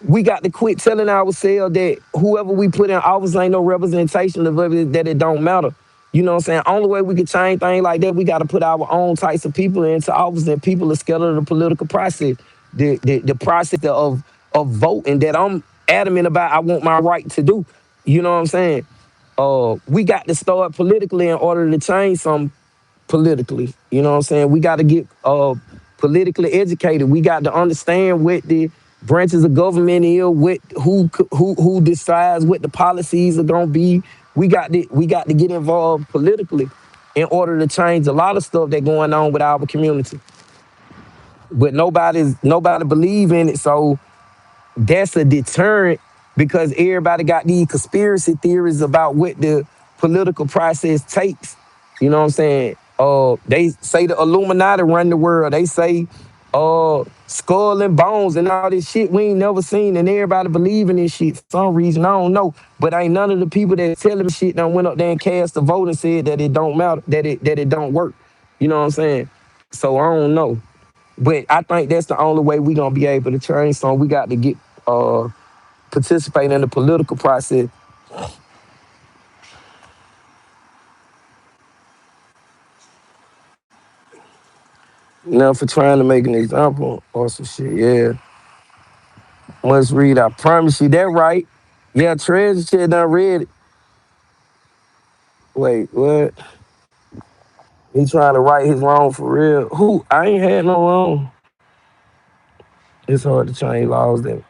We got to quit telling ourselves that whoever we put in office ain't no representation of it, that it don't matter. You know what I'm saying? Only way we can change things like that, we got to put our own types of people into office, and people are scared of the political process, the process of voting that I'm adamant about. I want my right to do. You know what I'm saying? We got to start politically in order to change something politically. You know what I'm saying? We got to get politically educated. We got to understand what the branches of government is, who decides what the policies are gonna be. We got to get involved politically in order to change a lot of stuff that's going on with our community. But nobody believe in it, so that's a deterrent because everybody got these conspiracy theories about what the political process takes. You know what I'm saying? They say the Illuminati run the world. They say skull and bones and all this shit we ain't never seen, and everybody believe in this shit for some reason. I don't know. But ain't none of the people that tell them shit done went up there and cast a vote and said that it don't matter, that it don't work. You know what I'm saying? So I don't know. But I think that's the only way we gonna be able to change. So we got to get uh participate in the political process. Now for trying to make an example or some shit, yeah. Must read. I promise you that right. Yeah, Treasure shit done read it. Wait, what? He trying to right his wrong for real. Who? I ain't had no wrong. It's hard to change laws that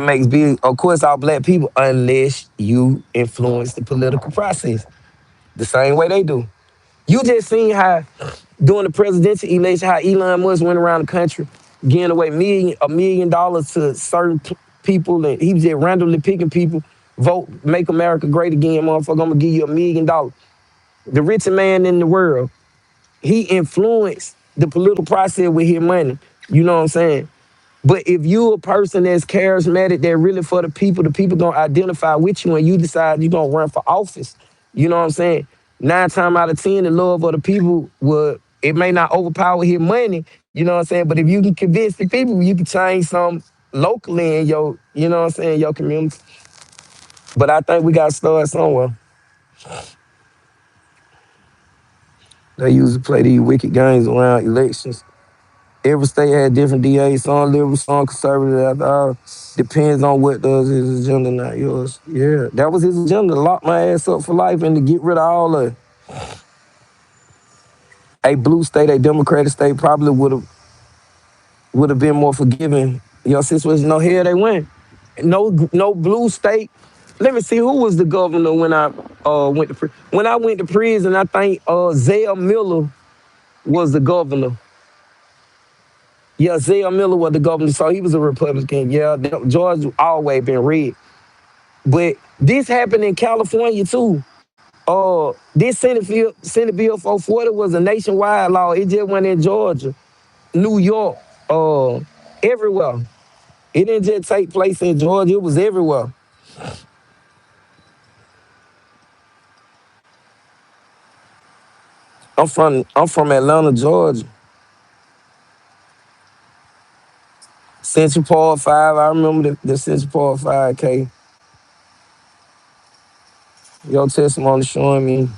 makes big. Of course, all black people, unless you influence the political process the same way they do. You just seen how during the presidential election, how Elon Musk went around the country giving away $1 million to certain people, and he was just randomly picking people. Vote, make America great again, motherfucker. I'm gonna give you $1 million. The richest man in the world, he influenced the political process with his money. You know what I'm saying? But if you a person that's charismatic, that really for the people gonna identify with you and you decide you gonna run for office. You know what I'm saying? 9 times out of 10, the love of the people would, it may not overpower his money, you know what I'm saying? But if you can convince the people, you can change some locally in your, you know what I'm saying, your community. But I think we gotta start somewhere. They usually play these wicked games around elections. Every state had different DAs, some liberal, some conservative. After all, depends on what does his agenda, not yours. Yeah, that was his agenda, to lock my ass up for life and to get rid of all of it. A blue state, a Democratic state probably would have been more forgiving. Your situation, no, here they went. No blue state. Let me see who was the governor when I went to when I went to prison. I think Zell Miller was the governor. Yeah, Zell Miller was the governor, so he was a Republican. Yeah, Georgia always been red. But this happened in California too. This Senate Bill 440 was a nationwide law. It just went in Georgia, New York, everywhere. It didn't just take place in Georgia, it was everywhere. I'm from Atlanta, Georgia. Central Park 5, I remember the Central Park 5K. Your testimony showing me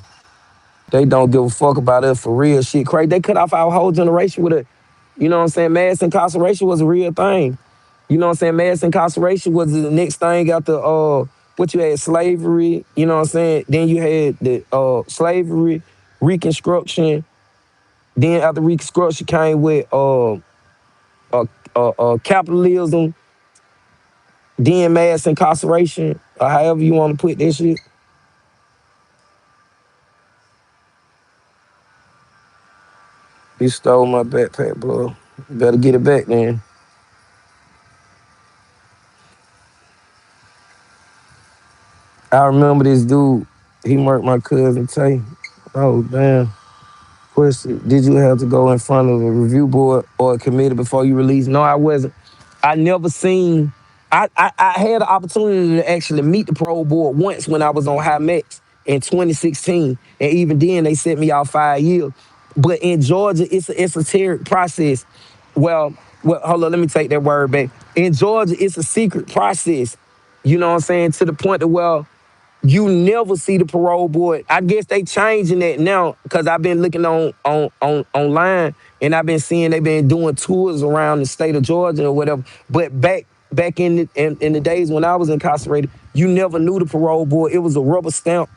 they don't give a fuck about us for real shit. Crazy. They cut off our whole generation with a, you know what I'm saying? Mass incarceration was a real thing. You know what I'm saying? Mass incarceration was the next thing after what you had, slavery, you know what I'm saying? Then you had the slavery, Reconstruction. Then after Reconstruction came with capitalism, then mass incarceration, or however you want to put that shit. You stole my backpack, bro. Better get it back then. I remember this dude. He murked my cousin Tay. Oh damn. Question: did you have to go in front of a review board or a committee before you released? No, I wasn't. I never seen. I had the opportunity to actually meet the parole board once when I was on High Max in 2016, and even then they sent me out 5 years. But in Georgia, it's an esoteric process. Well, hold on, let me take that word back. In Georgia, it's a secret process. You know what I'm saying? To the point that, well, you never see the parole board. I guess they changing that now because I've been looking on online, and I've been seeing they've been doing tours around the state of Georgia or whatever. But back in the days when I was incarcerated, you never knew the parole board. It was a rubber stamp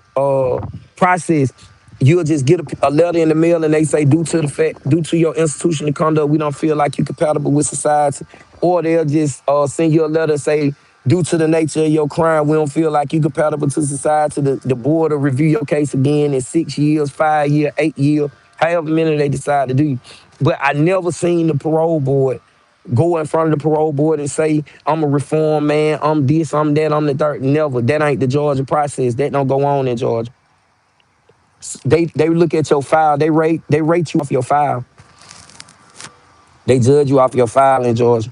process. You'll just get a letter in the mail and they say, due to your institutional conduct, we don't feel like you're compatible with society. Or they'll just send you a letter say, due to the nature of your crime, we don't feel like you're compatible to society. The board will review your case again in 6 years, 5 years, 8 years, however many they decide to do. But I never seen the parole board go in front of the parole board and say, I'm a reform man, I'm this, I'm that, I'm the third. Never. That ain't the Georgia process. That don't go on in Georgia. They look at your file. They rate you off your file. They judge you off your file in Georgia.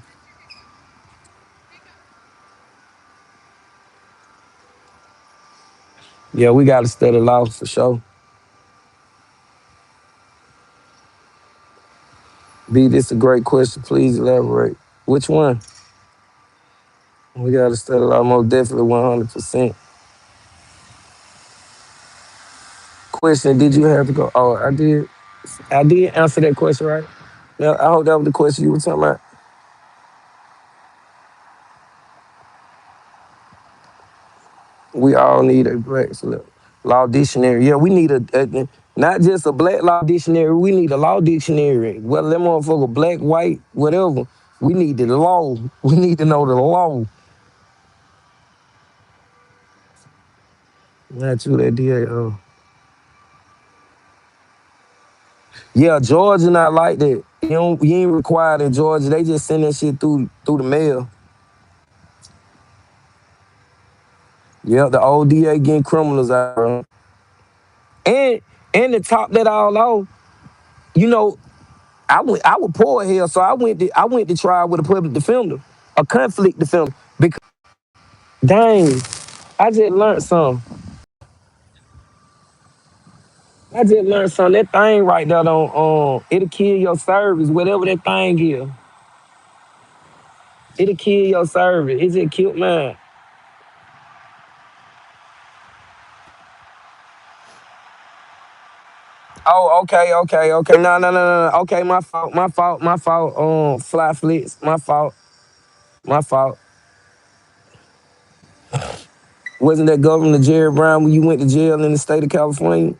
Yeah, we got to study law for sure. B, this a great question. Please elaborate. Which one? We got to study law most definitely 100%. Question, did you have to go? Oh, I did. I did answer that question, right? Yeah, I hope that was the question you were talking about. We all need a black law dictionary. Yeah, we need not just a black law dictionary. We need a law dictionary. Whether that motherfucker black, white, whatever. We need the law. We need to know the law. Not you that did. Yeah, Georgia not like that. You ain't required in Georgia. They just send that shit through the mail. Yeah, the old DA getting criminals out, bro. And to top that all off, you know, I was poor here, so I went to trial with a public defender, a conflict defender. Because dang, I just learned something. I just learned something. That thing right there don't it'll kill your service, whatever that thing is. It'll kill your service. It just killed mine. Oh, okay. No. Okay, my fault. Fly flicks, my fault. Wasn't that Governor Jerry Brown when you went to jail in the state of California?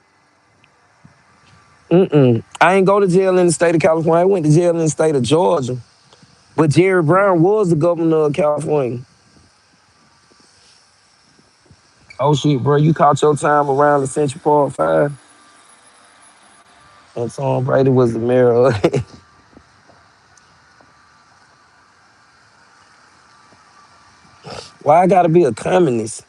Mm-mm. I ain't go to jail in the state of California. I went to jail in the state of Georgia. But Jerry Brown was the governor of California. Oh shit, bro, you caught your time around the Central Park Five, and Tom Brady was the mayor of it. Why I gotta be a communist?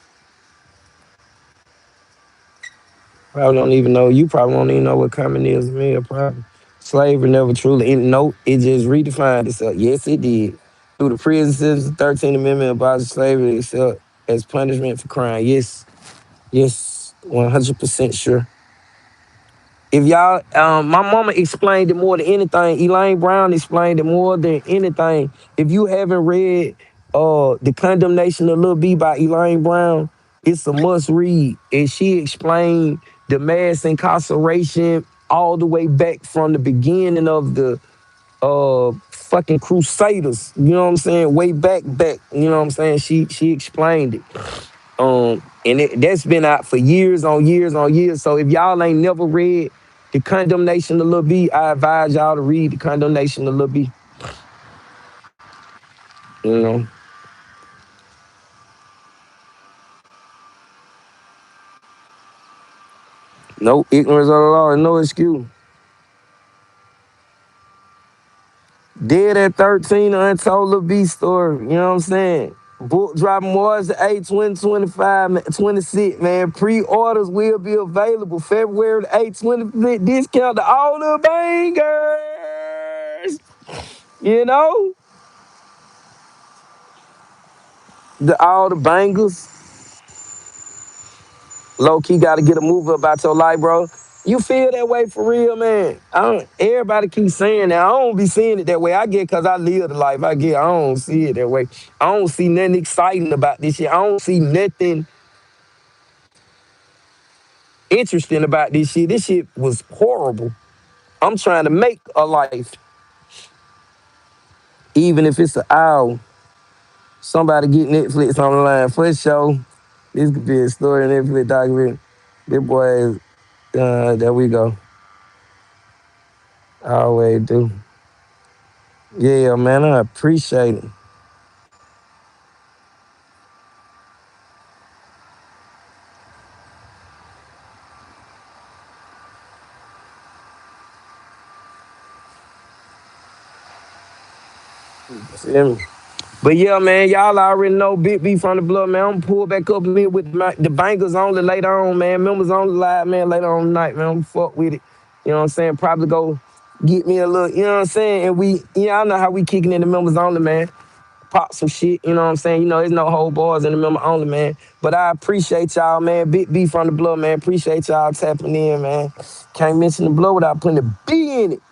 Probably don't even know. You probably don't even know what communism is. Probably slavery never truly. No, it just redefined itself. Yes, it did. Through the Prison Citizens 13th Amendment abolished slavery itself as punishment for crime. Yes, 100% sure. If y'all, my mama explained it more than anything. Elaine Brown explained it more than anything. If you haven't read The Condemnation of Lil B by Elaine Brown, it's a must read. And she explained the mass incarceration all the way back from the beginning of the fucking Crusaders. You know what I'm saying? Way back. You know what I'm saying? She explained it. And that's been out for years on years on years. So if y'all ain't never read The Condemnation of Lil B, I advise y'all to read The Condemnation of Lil B. You know, no ignorance of the law is no excuse. Dead at 13, untold Lil B story. You know what I'm saying? Book dropping March the 8th, 2025, 26, man. Pre-orders will be available February the 8th, 25th. Discount to all the bangers. You know? All the bangers. Low key got to get a move about your life, bro. You feel that way for real, man. I don't, everybody keeps saying that. I don't be seeing it that way. I get because I live the life I get. I don't see it that way. I don't see nothing exciting about this shit. I don't see nothing interesting about this shit. This shit was horrible. I'm trying to make a life, even if it's an hour. Somebody get Netflix on the line for sure. This could be a story, Netflix documentary. This boy is, there we go. I always do. Yeah, man, I appreciate it. Feel me? But yeah, man, y'all already know Big B from the blood, man. I'm pull back up a bit with the bangers only later on, man. Members only live, man, later on tonight, man. I'm fuck with it. You know what I'm saying? Probably go get me a little, you know what I'm saying? And we, I know how we kicking in the members only, man. Pop some shit, you know what I'm saying? You know, there's no whole bars in the member only, man. But I appreciate y'all, man. Big B from the blood, man. Appreciate y'all tapping in, man. Can't mention the blood without putting the B in it.